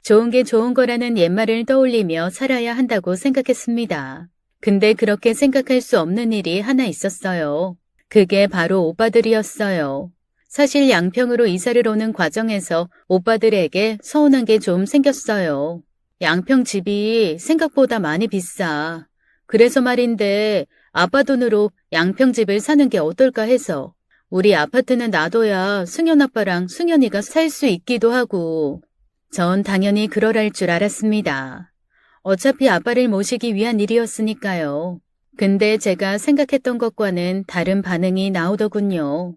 좋은 게 좋은 거라는 옛말을 떠올리며 살아야 한다고 생각했습니다. 근데 그렇게 생각할 수 없는 일이 하나 있었어요. 그게 바로 오빠들이었어요. 사실 양평으로 이사를 오는 과정에서 오빠들에게 서운한 게 좀 생겼어요. 양평 집이 생각보다 많이 비싸. 그래서 말인데 아빠 돈으로 양평 집을 사는 게 어떨까 해서. 우리 아파트는 놔둬야 승현 아빠랑 승현이가 살 수 있기도 하고. 전 당연히 그러랄 줄 알았습니다. 어차피 아빠를 모시기 위한 일이었으니까요. 근데 제가 생각했던 것과는 다른 반응이 나오더군요.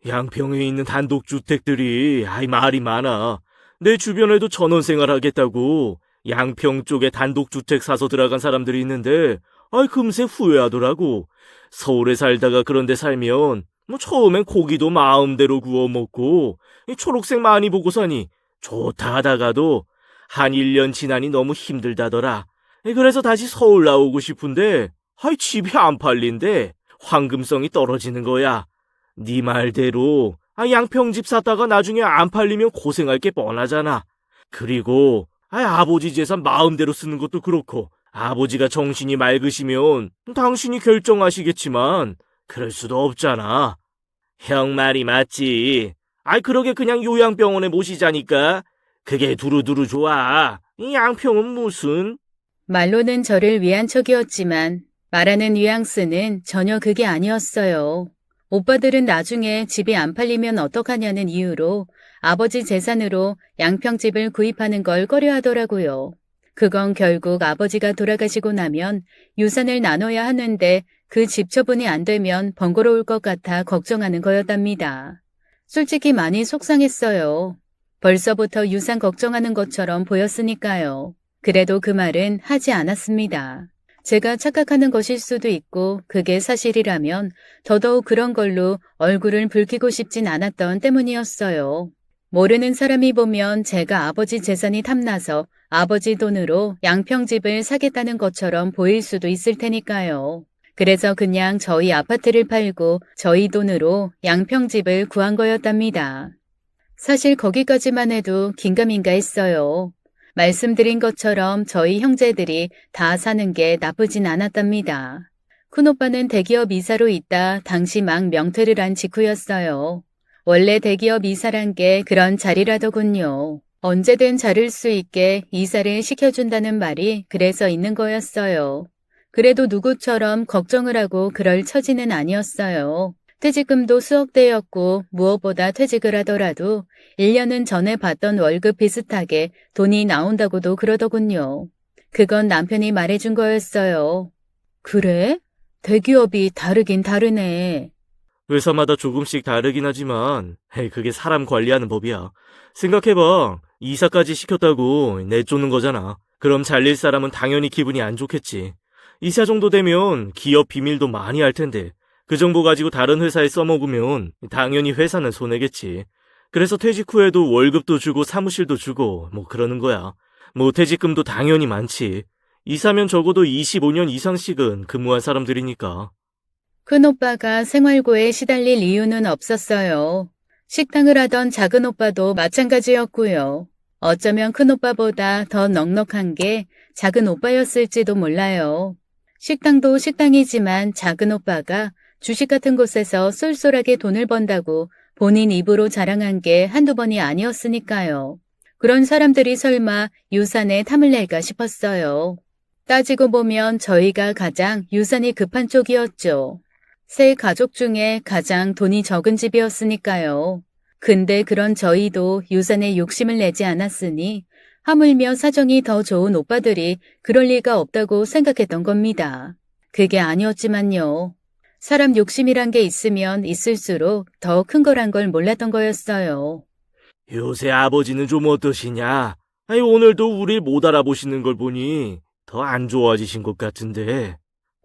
양평에 있는 단독주택들이 아이 말이 많아. 내 주변에도 전원생활 하겠다고 양평 쪽에 단독주택 사서 들어간 사람들이 있는데 아이 금세 후회하더라고. 서울에 살다가 그런 데 살면 처음엔 고기도 마음대로 구워 먹고 초록색 많이 보고 사니 좋다 하다가도 한 1년 지나니 너무 힘들다더라. 그래서 다시 서울 나오고 싶은데 집이 안 팔린대. 황금성이 떨어지는 거야. 네 말대로 양평집 샀다가 나중에 안 팔리면 고생할 게 뻔하잖아. 그리고 아버지 재산 마음대로 쓰는 것도 그렇고 아버지가 정신이 맑으시면 당신이 결정하시겠지만 그럴 수도 없잖아. 형 말이 맞지. 그러게 그냥 요양병원에 모시자니까. 그게 두루두루 좋아. 이 양평은 무슨. 말로는 저를 위한 척이었지만 말하는 뉘앙스는 전혀 그게 아니었어요. 오빠들은 나중에 집이 안 팔리면 어떡하냐는 이유로 아버지 재산으로 양평집을 구입하는 걸 꺼려하더라고요. 그건 결국 아버지가 돌아가시고 나면 유산을 나눠야 하는데 그 집 처분이 안 되면 번거로울 것 같아 걱정하는 거였답니다. 솔직히 많이 속상했어요. 벌써부터 유산 걱정하는 것처럼 보였으니까요. 그래도 그 말은 하지 않았습니다. 제가 착각하는 것일 수도 있고 그게 사실이라면 더더욱 그런 걸로 얼굴을 붉히고 싶진 않았던 때문이었어요. 모르는 사람이 보면 제가 아버지 재산이 탐나서 아버지 돈으로 양평집을 사겠다는 것처럼 보일 수도 있을 테니까요. 그래서 그냥 저희 아파트를 팔고 저희 돈으로 양평집을 구한 거였답니다. 사실 거기까지만 해도 긴가민가 했어요. 말씀드린 것처럼 저희 형제들이 다 사는 게 나쁘진 않았답니다. 큰오빠는 대기업 이사로 있다 당시 막 명퇴를 한 직후였어요. 원래 대기업 이사란 게 그런 자리라더군요. 언제든 자를 수 있게 이사를 시켜준다는 말이 그래서 있는 거였어요. 그래도 누구처럼 걱정을 하고 그럴 처지는 아니었어요. 퇴직금도 수억 대였고 무엇보다 퇴직을 하더라도 1년은 전에 받던 월급 비슷하게 돈이 나온다고도 그러더군요. 그건 남편이 말해준 거였어요. 그래? 대기업이 다르긴 다르네. 회사마다 조금씩 다르긴 하지만, 에이, 그게 사람 관리하는 법이야. 생각해봐. 이사까지 시켰다고 내쫓는 거잖아. 그럼 잘릴 사람은 당연히 기분이 안 좋겠지. 이사 정도 되면 기업 비밀도 많이 알 텐데, 그 정보 가지고 다른 회사에 써먹으면 당연히 회사는 손해겠지. 그래서 퇴직 후에도 월급도 주고 사무실도 주고 뭐 그러는 거야. 뭐 퇴직금도 당연히 많지. 이사면 적어도 25년 이상씩은 근무한 사람들이니까. 큰오빠가 생활고에 시달릴 이유는 없었어요. 식당을 하던 작은 오빠도 마찬가지였고요. 어쩌면 큰오빠보다 더 넉넉한 게 작은 오빠였을지도 몰라요. 식당도 식당이지만 작은 오빠가 주식 같은 곳에서 쏠쏠하게 돈을 번다고 본인 입으로 자랑한 게 한두 번이 아니었으니까요. 그런 사람들이 설마 유산에 탐을 낼까 싶었어요. 따지고 보면 저희가 가장 유산이 급한 쪽이었죠. 세 가족 중에 가장 돈이 적은 집이었으니까요. 근데 그런 저희도 유산에 욕심을 내지 않았으니 하물며 사정이 더 좋은 오빠들이 그럴 리가 없다고 생각했던 겁니다. 그게 아니었지만요. 사람 욕심이란 게 있으면 있을수록 더 큰 거란 걸 몰랐던 거였어요. 요새 아버지는 좀 어떠시냐? 아니, 오늘도 우리 못 알아보시는 걸 보니 더 안 좋아지신 것 같은데.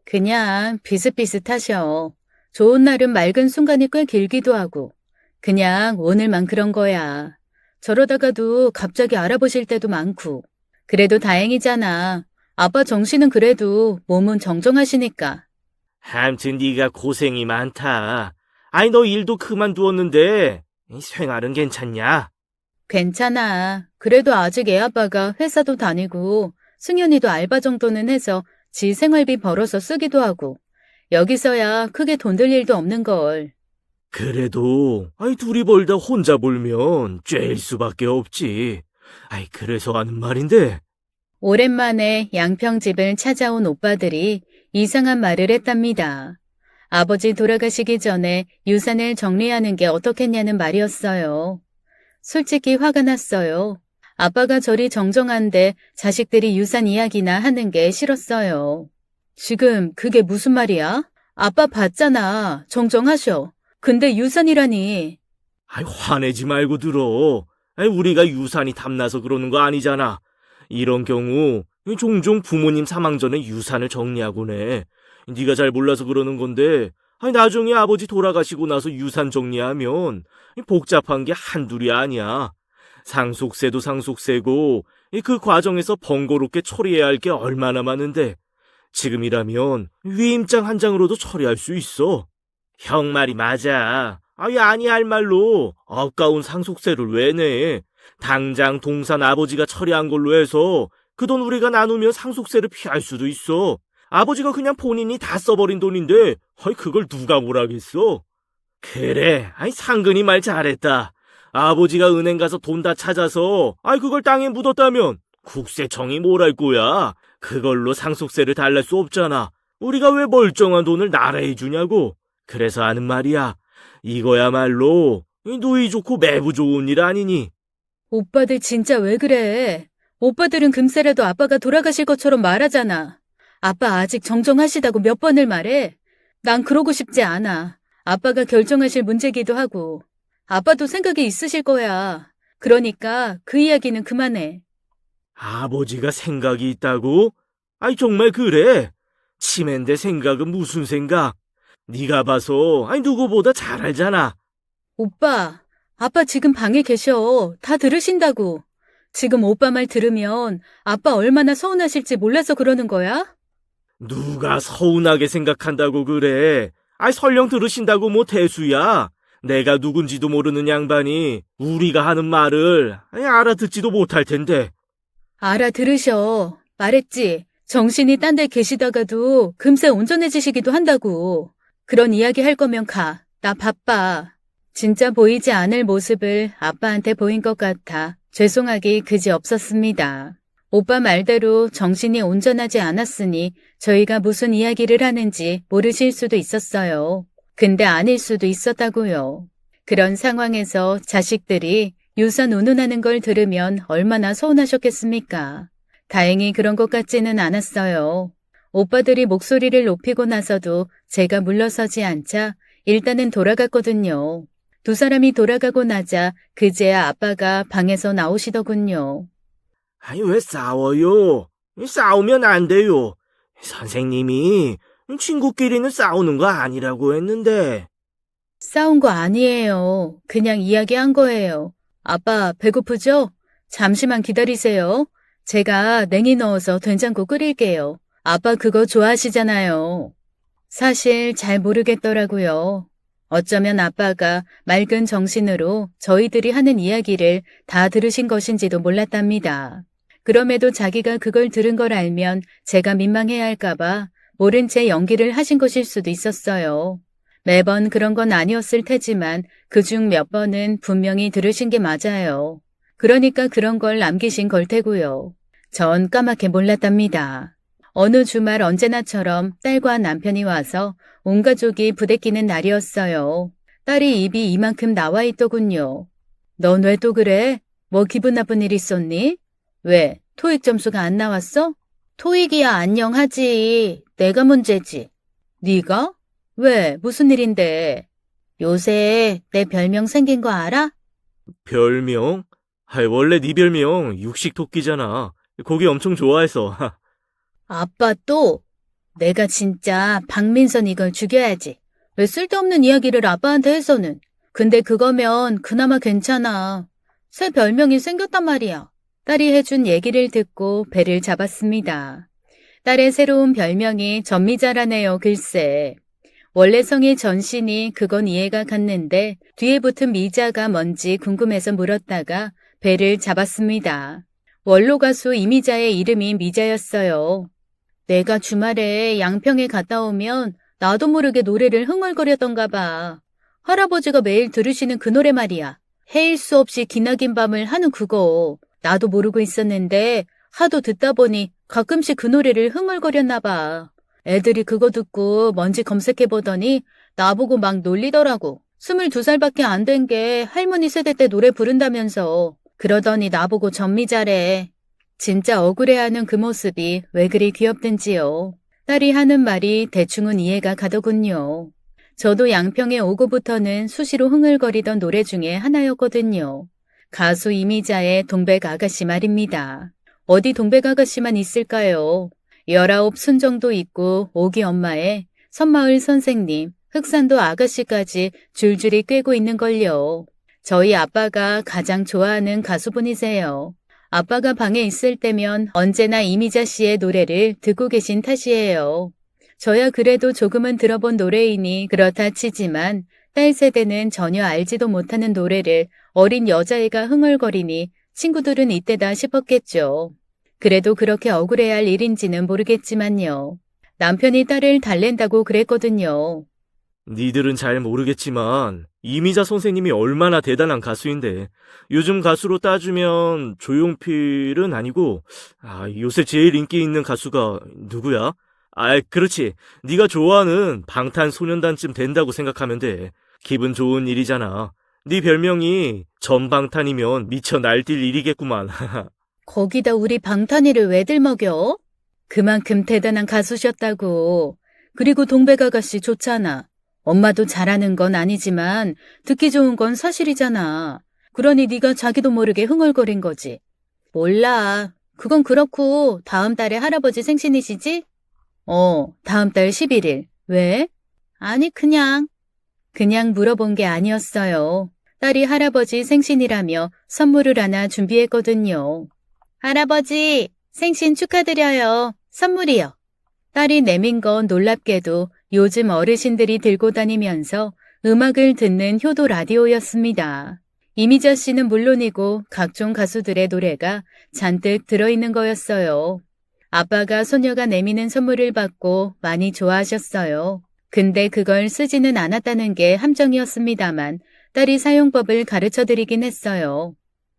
그냥 비슷비슷하셔. 좋은 날은 맑은 순간이 꽤 길기도 하고 그냥 오늘만 그런 거야. 저러다가도 갑자기 알아보실 때도 많고. 그래도 다행이잖아. 아빠 정신은 그래도 몸은 정정하시니까. 함튼 네가 고생이 많다. 아니, 너 일도 그만두었는데 이 생활은 괜찮냐? 괜찮아. 그래도 아직 애 아빠가 회사도 다니고 승현이도 알바 정도는 해서 지 생활비 벌어서 쓰기도 하고 여기서야 크게 돈 들 일도 없는 걸. 그래도 아이 둘이 벌다 혼자 벌면 쬐일 수밖에 없지. 아이 그래서 하는 말인데. 오랜만에 양평집을 찾아온 오빠들이 이상한 말을 했답니다. 아버지 돌아가시기 전에 유산을 정리하는 게 어떻겠냐는 말이었어요. 솔직히 화가 났어요. 아빠가 저리 정정한데 자식들이 유산 이야기나 하는 게 싫었어요. 지금 그게 무슨 말이야? 아빠 봤잖아. 정정하셔. 근데 유산이라니. 아이 화내지 말고 들어. 아이 우리가 유산이 탐나서 그러는 거 아니잖아. 이런 경우 종종 부모님 사망 전에 유산을 정리하곤 해. 네가 잘 몰라서 그러는 건데 아니 나중에 아버지 돌아가시고 나서 유산 정리하면 복잡한 게 한둘이 아니야. 상속세도 상속세고 그 과정에서 번거롭게 처리해야 할 게 얼마나 많은데 지금이라면 위임장 한 장으로도 처리할 수 있어. 형 말이 맞아. 아니 아니할 말로 아까운 상속세를 왜 내? 당장 동산 아버지가 처리한 걸로 해서 그 돈 우리가 나누면 상속세를 피할 수도 있어. 아버지가 그냥 본인이 다 써버린 돈인데 그걸 누가 뭐라겠어? 그래, 상근이 말 잘했다. 아버지가 은행 가서 돈 다 찾아서 그걸 땅에 묻었다면 국세청이 뭘 할 거야? 그걸로 상속세를 달랠 수 없잖아. 우리가 왜 멀쩡한 돈을 나라에 주냐고. 그래서 하는 말이야. 이거야말로 누이 좋고 매부 좋은 일 아니니. 오빠들 진짜 왜 그래? 오빠들은 금세라도 아빠가 돌아가실 것처럼 말하잖아. 아빠 아직 정정하시다고 몇 번을 말해? 난 그러고 싶지 않아. 아빠가 결정하실 문제기도 하고. 아빠도 생각이 있으실 거야. 그러니까 그 이야기는 그만해. 아버지가 생각이 있다고? 정말 그래? 치맨데 생각은 무슨 생각? 네가 봐서 누구보다 잘 알잖아. 오빠, 아빠 지금 방에 계셔. 다 들으신다고. 지금 오빠 말 들으면 아빠 얼마나 서운하실지 몰라서 그러는 거야? 누가 서운하게 생각한다고 그래? 설령 들으신다고 뭐 대수야. 내가 누군지도 모르는 양반이 우리가 하는 말을 알아듣지도 못할 텐데. 알아들으셔. 말했지. 정신이 딴 데 계시다가도 금세 온전해지시기도 한다고. 그런 이야기 할 거면 가. 나 바빠. 진짜 보이지 않을 모습을 아빠한테 보인 것 같아 죄송하기 그지 없었습니다. 오빠 말대로 정신이 온전하지 않았으니 저희가 무슨 이야기를 하는지 모르실 수도 있었어요. 근데 아닐 수도 있었다고요. 그런 상황에서 자식들이 유선 운운하는 걸 들으면 얼마나 서운하셨겠습니까? 다행히 그런 것 같지는 않았어요. 오빠들이 목소리를 높이고 나서도 제가 물러서지 않자 일단은 돌아갔거든요. 두 사람이 돌아가고 나자 그제야 아빠가 방에서 나오시더군요. 아니, 왜 싸워요? 싸우면 안 돼요. 선생님이 친구끼리는 싸우는 거 아니라고 했는데. 싸운 거 아니에요. 그냥 이야기한 거예요. 아빠 배고프죠? 잠시만 기다리세요. 제가 냉이 넣어서 된장국 끓일게요. 아빠 그거 좋아하시잖아요. 사실 잘 모르겠더라고요. 어쩌면 아빠가 맑은 정신으로 저희들이 하는 이야기를 다 들으신 것인지도 몰랐답니다. 그럼에도 자기가 그걸 들은 걸 알면 제가 민망해야 할까봐 모른 채 연기를 하신 것일 수도 있었어요. 매번 그런 건 아니었을 테지만 그중 몇 번은 분명히 들으신 게 맞아요. 그러니까 그런 걸 남기신 걸 테고요. 전 까맣게 몰랐답니다. 어느 주말 언제나처럼 딸과 남편이 와서 온 가족이 부대끼는 날이었어요. 딸이 입이 이만큼 나와 있더군요. 넌 왜 또 그래? 뭐 기분 나쁜 일 있었니? 왜? 토익 점수가 안 나왔어? 토익이야 안녕하지. 내가 문제지. 네가? 왜? 무슨 일인데? 요새 내 별명 생긴 거 알아? 별명? 원래 네 별명 육식토끼잖아. 고기 엄청 좋아해서. 아빠 또? 내가 진짜 박민선 이걸 죽여야지. 왜 쓸데없는 이야기를 아빠한테 해서는. 근데 그거면 그나마 괜찮아. 새 별명이 생겼단 말이야. 딸이 해준 얘기를 듣고 배를 잡았습니다. 딸의 새로운 별명이 전미자라네요, 글쎄. 원래 성이 전신이 그건 이해가 갔는데 뒤에 붙은 미자가 뭔지 궁금해서 물었다가 배를 잡았습니다. 원로 가수 이미자의 이름이 미자였어요. 내가 주말에 양평에 갔다 오면 나도 모르게 노래를 흥얼거렸던가 봐. 할아버지가 매일 들으시는 그 노래 말이야. 헤일 수 없이 기나긴 밤을 하는 그거. 나도 모르고 있었는데 하도 듣다 보니 가끔씩 그 노래를 흥얼거렸나 봐. 애들이 그거 듣고 뭔지 검색해보더니 나보고 막 놀리더라고. 22살밖에 안 된 게 할머니 세대 때 노래 부른다면서. 그러더니 나보고 전미자래. 진짜 억울해하는 그 모습이 왜 그리 귀엽든지요. 딸이 하는 말이 대충은 이해가 가더군요. 저도 양평에 오고부터는 수시로 흥얼거리던 노래 중에 하나였거든요. 가수 이미자의 동백 아가씨 말입니다. 어디 동백 아가씨만 있을까요? 19 순정도 있고 오기 엄마의 선마을 선생님, 흑산도 아가씨까지 줄줄이 꿰고 있는걸요. 저희 아빠가 가장 좋아하는 가수분이세요. 아빠가 방에 있을 때면 언제나 이미자 씨의 노래를 듣고 계신 탓이에요. 저야 그래도 조금은 들어본 노래이니 그렇다 치지만 딸 세대는 전혀 알지도 못하는 노래를 어린 여자애가 흥얼거리니 친구들은 이때다 싶었겠죠. 그래도 그렇게 억울해할 일인지는 모르겠지만요. 남편이 딸을 달랜다고 그랬거든요. 니들은 잘 모르겠지만 이미자 선생님이 얼마나 대단한 가수인데 요즘 가수로 따지면 조용필은 아니고 요새 제일 인기 있는 가수가 누구야? 그렇지. 네가 좋아하는 방탄소년단쯤 된다고 생각하면 돼. 기분 좋은 일이잖아. 네 별명이 전방탄이면 미쳐 날뛸 일이겠구만. 거기다 우리 방탄이를 왜 들먹여? 그만큼 대단한 가수셨다고. 그리고 동백 아가씨 좋잖아. 엄마도 잘하는 건 아니지만 듣기 좋은 건 사실이잖아. 그러니 네가 자기도 모르게 흥얼거린 거지. 몰라. 그건 그렇고 다음 달에 할아버지 생신이시지? 다음 달 11일. 왜? 아니 그냥 물어본 게 아니었어요. 딸이 할아버지 생신이라며 선물을 하나 준비했거든요. 할아버지, 생신 축하드려요. 선물이요. 딸이 내민 건 놀랍게도 요즘 어르신들이 들고 다니면서 음악을 듣는 효도 라디오였습니다. 이미자 씨는 물론이고 각종 가수들의 노래가 잔뜩 들어있는 거였어요. 아빠가 소녀가 내미는 선물을 받고 많이 좋아하셨어요. 근데 그걸 쓰지는 않았다는 게 함정이었습니다만 딸이 사용법을 가르쳐 드리긴 했어요.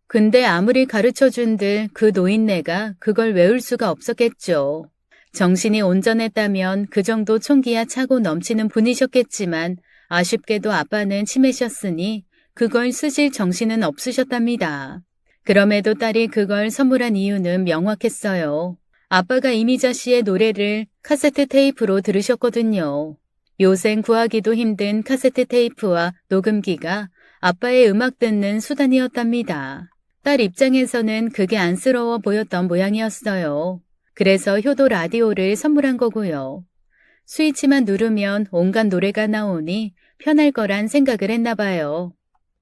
근데 아무리 가르쳐 준들 그 노인네가 그걸 외울 수가 없었겠죠. 정신이 온전했다면 그 정도 총기야 차고 넘치는 분이셨겠지만 아쉽게도 아빠는 치매셨으니 그걸 쓰실 정신은 없으셨답니다. 그럼에도 딸이 그걸 선물한 이유는 명확했어요. 아빠가 이미자 씨의 노래를 카세트 테이프로 들으셨거든요. 요샌 구하기도 힘든 카세트 테이프와 녹음기가 아빠의 음악 듣는 수단이었답니다. 딸 입장에서는 그게 안쓰러워 보였던 모양이었어요. 그래서 효도 라디오를 선물한 거고요. 스위치만 누르면 온갖 노래가 나오니 편할 거란 생각을 했나 봐요.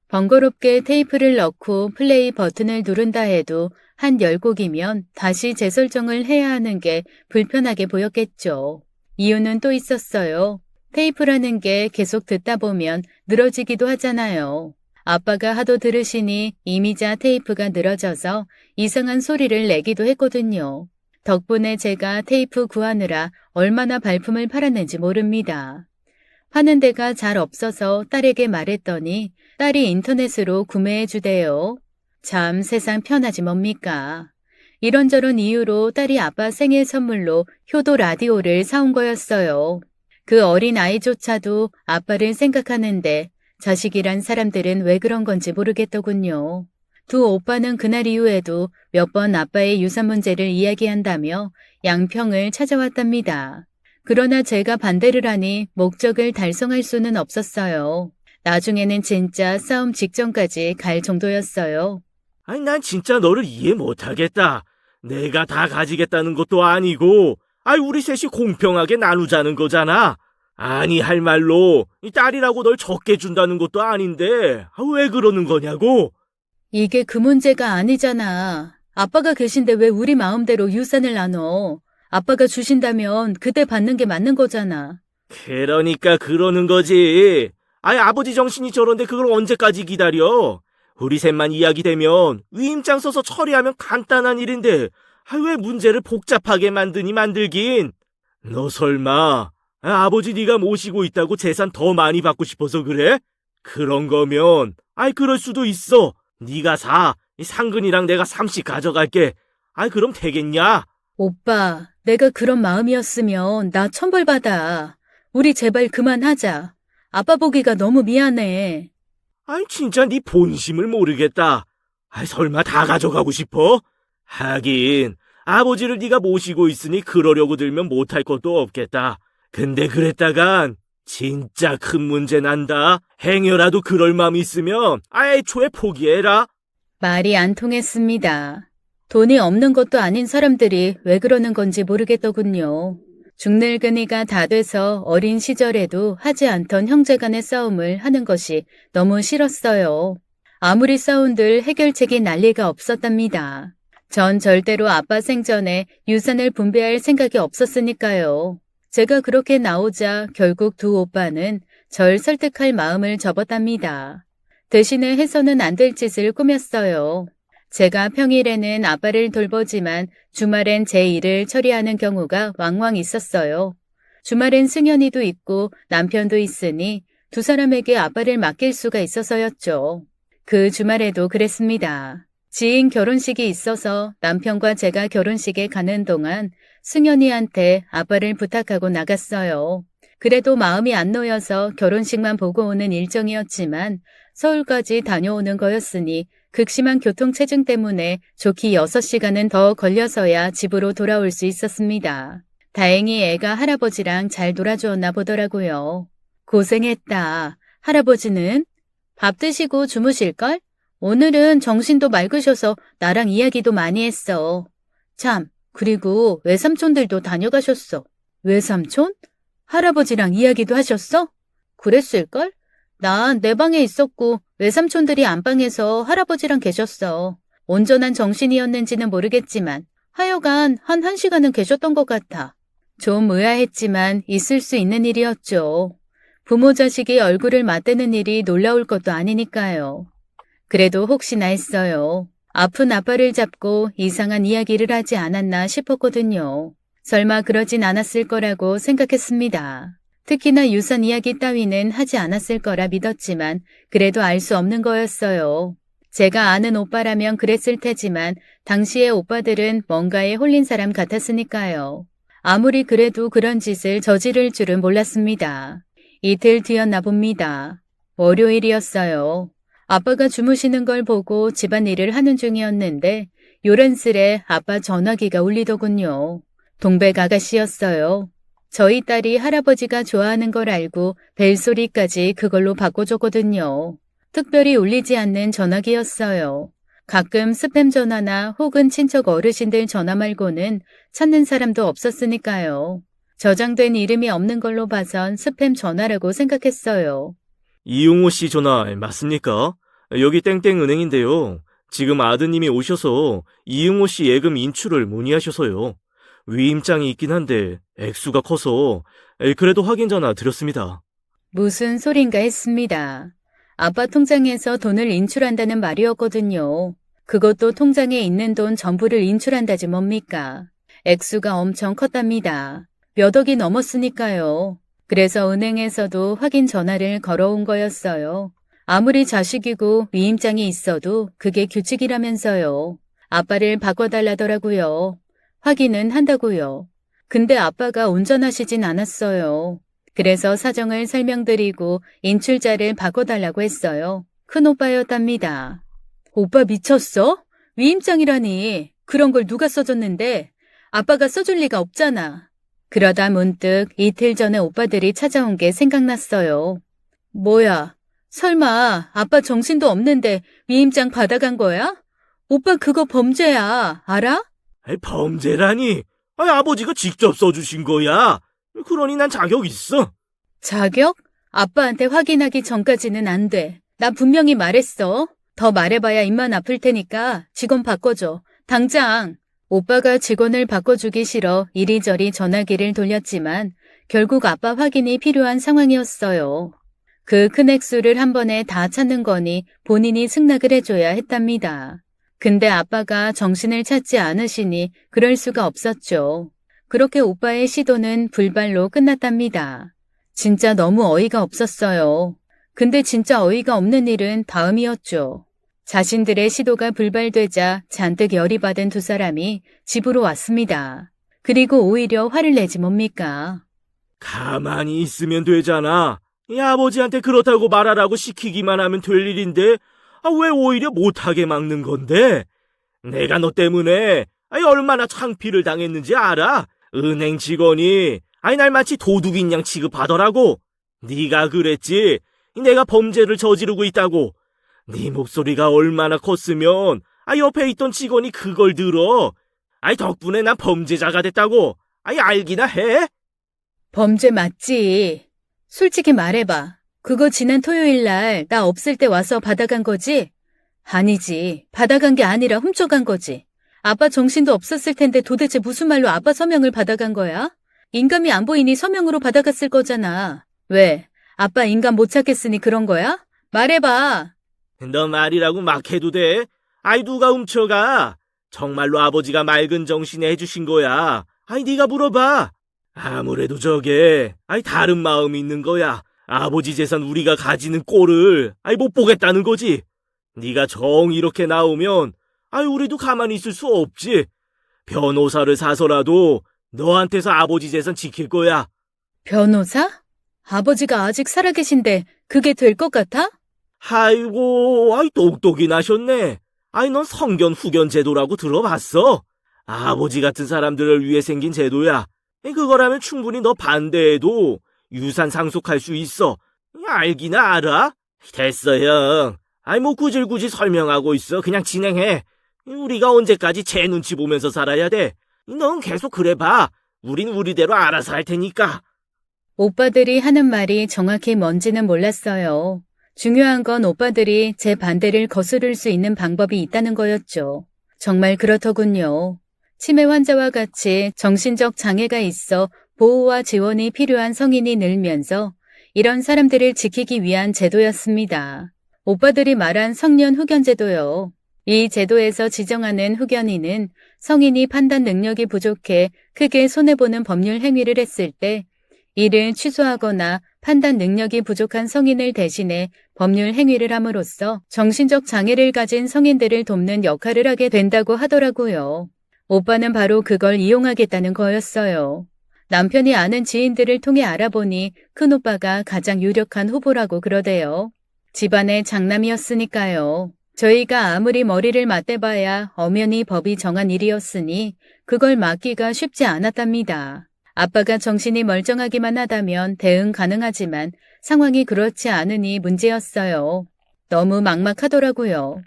번거롭게 테이프를 넣고 플레이 버튼을 누른다 해도 한 10곡이면 다시 재설정을 해야 하는 게 불편하게 보였겠죠. 이유는 또 있었어요. 테이프라는 게 계속 듣다 보면 늘어지기도 하잖아요. 아빠가 하도 들으시니 이미자 테이프가 늘어져서 이상한 소리를 내기도 했거든요. 덕분에 제가 테이프 구하느라 얼마나 발품을 팔았는지 모릅니다. 파는 데가 잘 없어서 딸에게 말했더니 딸이 인터넷으로 구매해 주대요. 참 세상 편하지 뭡니까. 이런저런 이유로 딸이 아빠 생일 선물로 효도 라디오를 사온 거였어요. 그 어린 아이조차도 아빠를 생각하는데 자식이란 사람들은 왜 그런 건지 모르겠더군요. 두 오빠는 그날 이후에도 몇 번 아빠의 유산 문제를 이야기한다며 양평을 찾아왔답니다. 그러나 제가 반대를 하니 목적을 달성할 수는 없었어요. 나중에는 진짜 싸움 직전까지 갈 정도였어요. 아니, 난 진짜 너를 이해 못하겠다. 내가 다 가지겠다는 것도 아니고, 우리 셋이 공평하게 나누자는 거잖아. 아니, 할 말로 이 딸이라고 널 적게 준다는 것도 아닌데 왜 그러는 거냐고. 이게 그 문제가 아니잖아. 아빠가 계신데 왜 우리 마음대로 유산을 나눠. 아빠가 주신다면 그때 받는 게 맞는 거잖아. 그러니까 그러는 거지. 아버지 정신이 저런데 그걸 언제까지 기다려. 우리 셋만 이야기되면 위임장 써서 처리하면 간단한 일인데 왜 문제를 복잡하게 만들긴. 너 설마 아버지 네가 모시고 있다고 재산 더 많이 받고 싶어서 그래? 그런 거면 그럴 수도 있어. 네가 사. 상근이랑 내가 3씩 가져갈게. 그럼 되겠냐? 오빠, 내가 그런 마음이었으면 나 천벌받아. 우리 제발 그만하자. 아빠 보기가 너무 미안해. 진짜 네 본심을 모르겠다. 설마 다 가져가고 싶어? 하긴 아버지를 네가 모시고 있으니 그러려고 들면 못할 것도 없겠다. 근데 그랬다간 진짜 큰 문제 난다. 행여라도 그럴 마음 있으면 애초에 포기해라. 말이 안 통했습니다. 돈이 없는 것도 아닌 사람들이 왜 그러는 건지 모르겠더군요. 중늙은이가 다 돼서 어린 시절에도 하지 않던 형제간의 싸움을 하는 것이 너무 싫었어요. 아무리 싸운들 해결책이 날 리가 없었답니다. 전 절대로 아빠 생전에 유산을 분배할 생각이 없었으니까요. 제가 그렇게 나오자 결국 두 오빠는 절 설득할 마음을 접었답니다. 대신에 해서는 안 될 짓을 꾸몄어요. 제가 평일에는 아빠를 돌보지만 주말엔 제 일을 처리하는 경우가 왕왕 있었어요. 주말엔 승현이도 있고 남편도 있으니 두 사람에게 아빠를 맡길 수가 있어서였죠. 그 주말에도 그랬습니다. 지인 결혼식이 있어서 남편과 제가 결혼식에 가는 동안 승현이한테 아빠를 부탁하고 나갔어요. 그래도 마음이 안 놓여서 결혼식만 보고 오는 일정이었지만 서울까지 다녀오는 거였으니 극심한 교통체증 때문에 좋기 6시간은 더 걸려서야 집으로 돌아올 수 있었습니다. 다행히 애가 할아버지랑 잘 놀아주었나 보더라고요. 고생했다. 할아버지는? 밥 드시고 주무실걸? 오늘은 정신도 맑으셔서 나랑 이야기도 많이 했어. 참, 그리고 외삼촌들도 다녀가셨어. 외삼촌? 할아버지랑 이야기도 하셨어? 그랬을걸? 난 내 방에 있었고 외삼촌들이 안방에서 할아버지랑 계셨어. 온전한 정신이었는지는 모르겠지만 하여간 한 1시간은 계셨던 것 같아. 좀 의아했지만 있을 수 있는 일이었죠. 부모 자식이 얼굴을 맞대는 일이 놀라울 것도 아니니까요. 그래도 혹시나 했어요. 아픈 아빠를 잡고 이상한 이야기를 하지 않았나 싶었거든요. 설마 그러진 않았을 거라고 생각했습니다. 특히나 유산 이야기 따위는 하지 않았을 거라 믿었지만 그래도 알 수 없는 거였어요. 제가 아는 오빠라면 그랬을 테지만 당시의 오빠들은 뭔가에 홀린 사람 같았으니까요. 아무리 그래도 그런 짓을 저지를 줄은 몰랐습니다. 이틀 뒤였나 봅니다. 월요일이었어요. 아빠가 주무시는 걸 보고 집안일을 하는 중이었는데 요란스레 아빠 전화기가 울리더군요. 동백 아가씨였어요. 저희 딸이 할아버지가 좋아하는 걸 알고 벨소리까지 그걸로 바꿔줬거든요. 특별히 울리지 않는 전화기였어요. 가끔 스팸 전화나 혹은 친척 어르신들 전화 말고는 찾는 사람도 없었으니까요. 저장된 이름이 없는 걸로 봐선 스팸 전화라고 생각했어요. 이용호 씨 전화 맞습니까? 여기 땡땡은행인데요. 지금 아드님이 오셔서 이용호 씨 예금 인출을 문의하셔서요. 위임장이 있긴 한데 액수가 커서 그래도 확인 전화 드렸습니다. 무슨 소린가 했습니다. 아빠 통장에서 돈을 인출한다는 말이었거든요. 그것도 통장에 있는 돈 전부를 인출한다지 뭡니까? 액수가 엄청 컸답니다. 몇 억이 넘었으니까요. 그래서 은행에서도 확인 전화를 걸어온 거였어요. 아무리 자식이고 위임장이 있어도 그게 규칙이라면서요. 아빠를 바꿔달라더라고요. 확인은 한다고요. 근데 아빠가 운전하시진 않았어요. 그래서 사정을 설명드리고 인출자를 바꿔달라고 했어요. 큰오빠였답니다. 오빠 미쳤어? 위임장이라니. 그런 걸 누가 써줬는데? 아빠가 써줄 리가 없잖아. 그러다 문득 이틀 전에 오빠들이 찾아온 게 생각났어요. 뭐야? 설마 아빠 정신도 없는데 위임장 받아간 거야? 오빠 그거 범죄야. 알아? 범죄라니? 아버지가 직접 써주신 거야. 그러니 난 자격 있어. 자격? 아빠한테 확인하기 전까지는 안 돼. 나 분명히 말했어. 더 말해봐야 입만 아플 테니까 직원 바꿔줘. 당장. 오빠가 직원을 바꿔주기 싫어 이리저리 전화기를 돌렸지만 결국 아빠 확인이 필요한 상황이었어요. 그 큰 액수를 한 번에 다 찾는 거니 본인이 승낙을 해줘야 했답니다. 근데 아빠가 정신을 찾지 않으시니 그럴 수가 없었죠. 그렇게 오빠의 시도는 불발로 끝났답니다. 진짜 너무 어이가 없었어요. 근데 진짜 어이가 없는 일은 다음이었죠. 자신들의 시도가 불발되자 잔뜩 열이 받은 두 사람이 집으로 왔습니다. 그리고 오히려 화를 내지 뭡니까? 가만히 있으면 되잖아. 이 아버지한테 그렇다고 말하라고 시키기만 하면 될 일인데 왜 오히려 못하게 막는 건데? 내가 너 때문에 얼마나 창피를 당했는지 알아? 은행 직원이 날 마치 도둑인 양 취급하더라고. 네가 그랬지. 내가 범죄를 저지르고 있다고. 네 목소리가 얼마나 컸으면 옆에 있던 직원이 그걸 들어. 덕분에 난 범죄자가 됐다고. 알기나 해? 범죄 맞지. 솔직히 말해봐. 그거 지난 토요일 날 나 없을 때 와서 받아간 거지? 아니지. 받아간 게 아니라 훔쳐간 거지. 아빠 정신도 없었을 텐데 도대체 무슨 말로 아빠 서명을 받아간 거야? 인감이 안 보이니 서명으로 받아갔을 거잖아. 왜? 아빠 인감 못 찾겠으니 그런 거야? 말해봐. 너 말이라고 막 해도 돼? 누가 훔쳐가? 정말로 아버지가 맑은 정신에 해주신 거야. 네가 물어봐. 아무래도 저게 다른 마음이 있는 거야. 아버지 재산 우리가 가지는 꼴을 못 보겠다는 거지. 네가 정 이렇게 나오면 우리도 가만히 있을 수 없지. 변호사를 사서라도 너한테서 아버지 재산 지킬 거야. 변호사? 아버지가 아직 살아계신데 그게 될 것 같아? 아이고, 똑똑히 나셨네. 넌 성견 후견 제도라고 들어봤어? 아버지 같은 사람들을 위해 생긴 제도야. 그거라면 충분히 너 반대해도 유산 상속할 수 있어. 알기나 알아? 됐어, 형. 구질구질 설명하고 있어. 그냥 진행해. 우리가 언제까지 제 눈치 보면서 살아야 돼? 넌 계속 그래봐. 우린 우리대로 알아서 할 테니까. 오빠들이 하는 말이 정확히 뭔지는 몰랐어요. 중요한 건 오빠들이 제 반대를 거스를 수 있는 방법이 있다는 거였죠. 정말 그렇더군요. 치매 환자와 같이 정신적 장애가 있어 보호와 지원이 필요한 성인이 늘면서 이런 사람들을 지키기 위한 제도였습니다. 오빠들이 말한 성년 후견 제도요. 이 제도에서 지정하는 후견인은 성인이 판단 능력이 부족해 크게 손해보는 법률 행위를 했을 때 이를 취소하거나 판단 능력이 부족한 성인을 대신해 법률 행위를 함으로써 정신적 장애를 가진 성인들을 돕는 역할을 하게 된다고 하더라고요. 오빠는 바로 그걸 이용하겠다는 거였어요. 남편이 아는 지인들을 통해 알아보니 큰오빠가 가장 유력한 후보라고 그러대요. 집안의 장남이었으니까요. 저희가 아무리 머리를 맞대봐야 엄연히 법이 정한 일이었으니 그걸 막기가 쉽지 않았답니다. 아빠가 정신이 멀쩡하기만 하다면 대응 가능하지만 상황이 그렇지 않으니 문제였어요. 너무 막막하더라고요.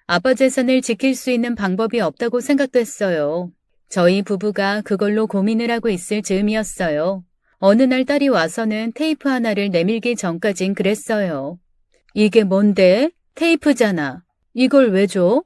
아빠 재산을 지킬 수 있는 방법이 없다고 생각됐어요. 저희 부부가 그걸로 고민을 하고 있을 즈음이었어요. 어느 날 딸이 와서는 테이프 하나를 내밀기 전까진 그랬어요. 이게 뭔데? 테이프잖아. 이걸 왜 줘?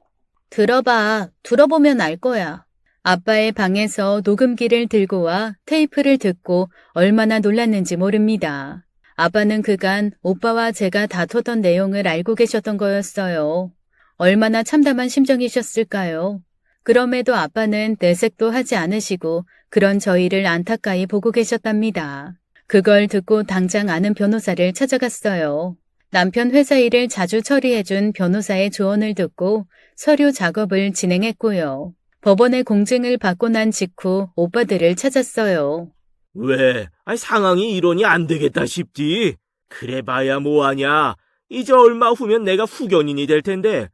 들어봐. 들어보면 알 거야. 아빠의 방에서 녹음기를 들고 와 테이프를 듣고 얼마나 놀랐는지 모릅니다. 아빠는 그간 오빠와 제가 다투던 내용을 알고 계셨던 거였어요. 얼마나 참담한 심정이셨을까요? 그럼에도 아빠는 내색도 하지 않으시고 그런 저희를 안타까이 보고 계셨답니다. 그걸 듣고 당장 아는 변호사를 찾아갔어요. 남편 회사 일을 자주 처리해준 변호사의 조언을 듣고 서류 작업을 진행했고요. 법원의 공증을 받고 난 직후 오빠들을 찾았어요. 왜? 상황이 이러니 안 되겠다 싶지. 그래봐야 뭐하냐. 이제 얼마 후면 내가 후견인이 될 텐데.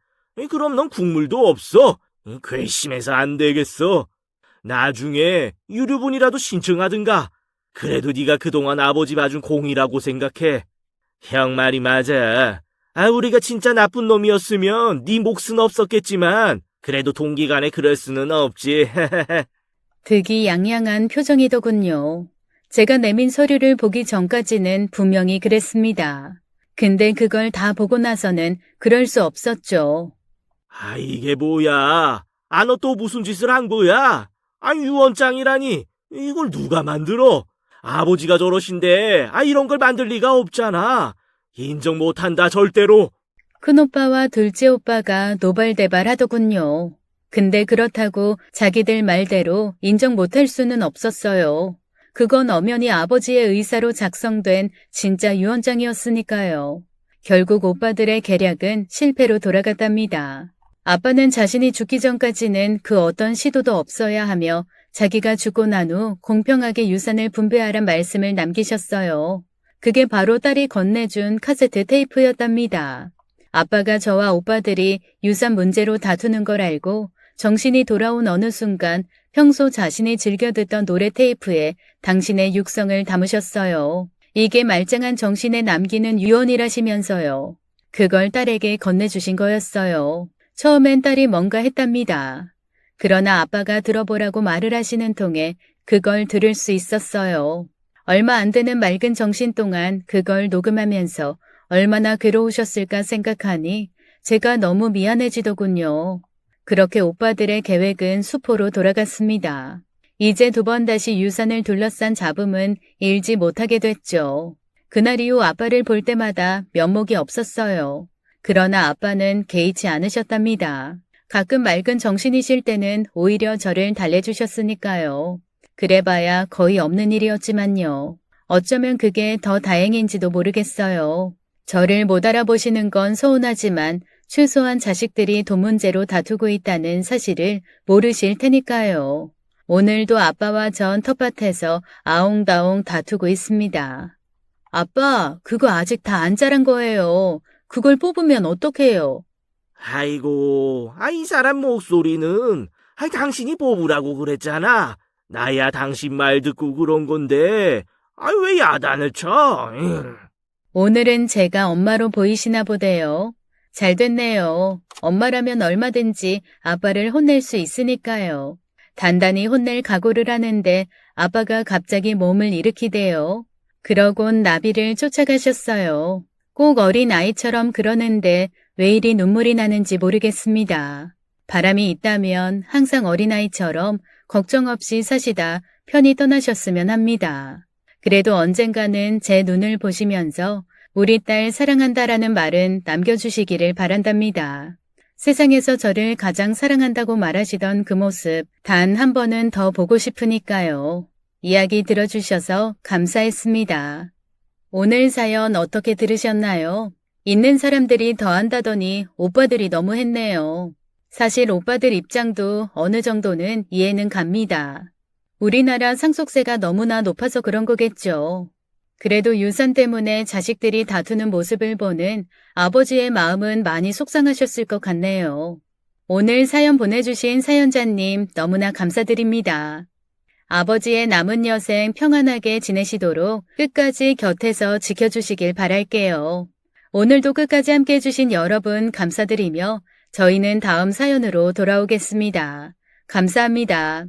그럼 넌 국물도 없어. 괘씸해서 안 되겠어. 나중에 유류분이라도 신청하든가. 그래도 네가 그동안 아버지 봐준 공이라고 생각해. 형 말이 맞아. 우리가 진짜 나쁜 놈이었으면 네 몫은 없었겠지만 그래도 동기간에 그럴 수는 없지. 득이양양한 표정이더군요. 제가 내민 서류를 보기 전까지는 분명히 그랬습니다. 근데 그걸 다 보고 나서는 그럴 수 없었죠. 이게 뭐야? 너 또 무슨 짓을 한 거야? 유언장이라니. 이걸 누가 만들어? 아버지가 저러신데, 이런 걸 만들 리가 없잖아. 인정 못한다, 절대로. 큰오빠와 둘째 오빠가 노발대발 하더군요. 근데 그렇다고 자기들 말대로 인정 못할 수는 없었어요. 그건 엄연히 아버지의 의사로 작성된 진짜 유언장이었으니까요. 결국 오빠들의 계략은 실패로 돌아갔답니다. 아빠는 자신이 죽기 전까지는 그 어떤 시도도 없어야 하며 자기가 죽고 난 후 공평하게 유산을 분배하란 말씀을 남기셨어요. 그게 바로 딸이 건네준 카세트 테이프였답니다. 아빠가 저와 오빠들이 유산 문제로 다투는 걸 알고 정신이 돌아온 어느 순간 평소 자신이 즐겨 듣던 노래 테이프에 당신의 육성을 담으셨어요. 이게 말짱한 정신에 남기는 유언이라시면서요. 그걸 딸에게 건네주신 거였어요. 처음엔 딸이 뭔가 했답니다. 그러나 아빠가 들어보라고 말을 하시는 통에 그걸 들을 수 있었어요. 얼마 안 되는 맑은 정신 동안 그걸 녹음하면서 얼마나 괴로우셨을까 생각하니 제가 너무 미안해지더군요. 그렇게 오빠들의 계획은 수포로 돌아갔습니다. 이제 두 번 다시 유산을 둘러싼 잡음은 일지 못하게 됐죠. 그날 이후 아빠를 볼 때마다 면목이 없었어요. 그러나 아빠는 개의치 않으셨답니다. 가끔 맑은 정신이실 때는 오히려 저를 달래주셨으니까요. 그래봐야 거의 없는 일이었지만요. 어쩌면 그게 더 다행인지도 모르겠어요. 저를 못 알아보시는 건 서운하지만 최소한 자식들이 돈 문제로 다투고 있다는 사실을 모르실 테니까요. 오늘도 아빠와 전 텃밭에서 아웅다웅 다투고 있습니다. 아빠, 그거 아직 다 안 자란 거예요. 그걸 뽑으면 어떡해요? 아이고, 이 사람 목소리는 당신이 뽑으라고 그랬잖아. 나야 당신 말 듣고 그런 건데 왜 야단을 쳐? 오늘은 제가 엄마로 보이시나 보대요. 잘 됐네요. 엄마라면 얼마든지 아빠를 혼낼 수 있으니까요. 단단히 혼낼 각오를 하는데 아빠가 갑자기 몸을 일으키대요. 그러곤 나비를 쫓아가셨어요. 꼭 어린 아이처럼 그러는데 왜 이리 눈물이 나는지 모르겠습니다. 바람이 있다면 항상 어린아이처럼 걱정 없이 사시다 편히 떠나셨으면 합니다. 그래도 언젠가는 제 눈을 보시면서 우리 딸 사랑한다라는 말은 남겨주시기를 바란답니다. 세상에서 저를 가장 사랑한다고 말하시던 그 모습 단 한 번은 더 보고 싶으니까요. 이야기 들어주셔서 감사했습니다. 오늘 사연 어떻게 들으셨나요? 있는 사람들이 더 한다더니 오빠들이 너무 했네요. 사실 오빠들 입장도 어느 정도는 이해는 갑니다. 우리나라 상속세가 너무나 높아서 그런 거겠죠. 그래도 유산 때문에 자식들이 다투는 모습을 보는 아버지의 마음은 많이 속상하셨을 것 같네요. 오늘 사연 보내주신 사연자님 너무나 감사드립니다. 아버지의 남은 여생 평안하게 지내시도록 끝까지 곁에서 지켜주시길 바랄게요. 오늘도 끝까지 함께 해주신 여러분 감사드리며 저희는 다음 사연으로 돌아오겠습니다. 감사합니다.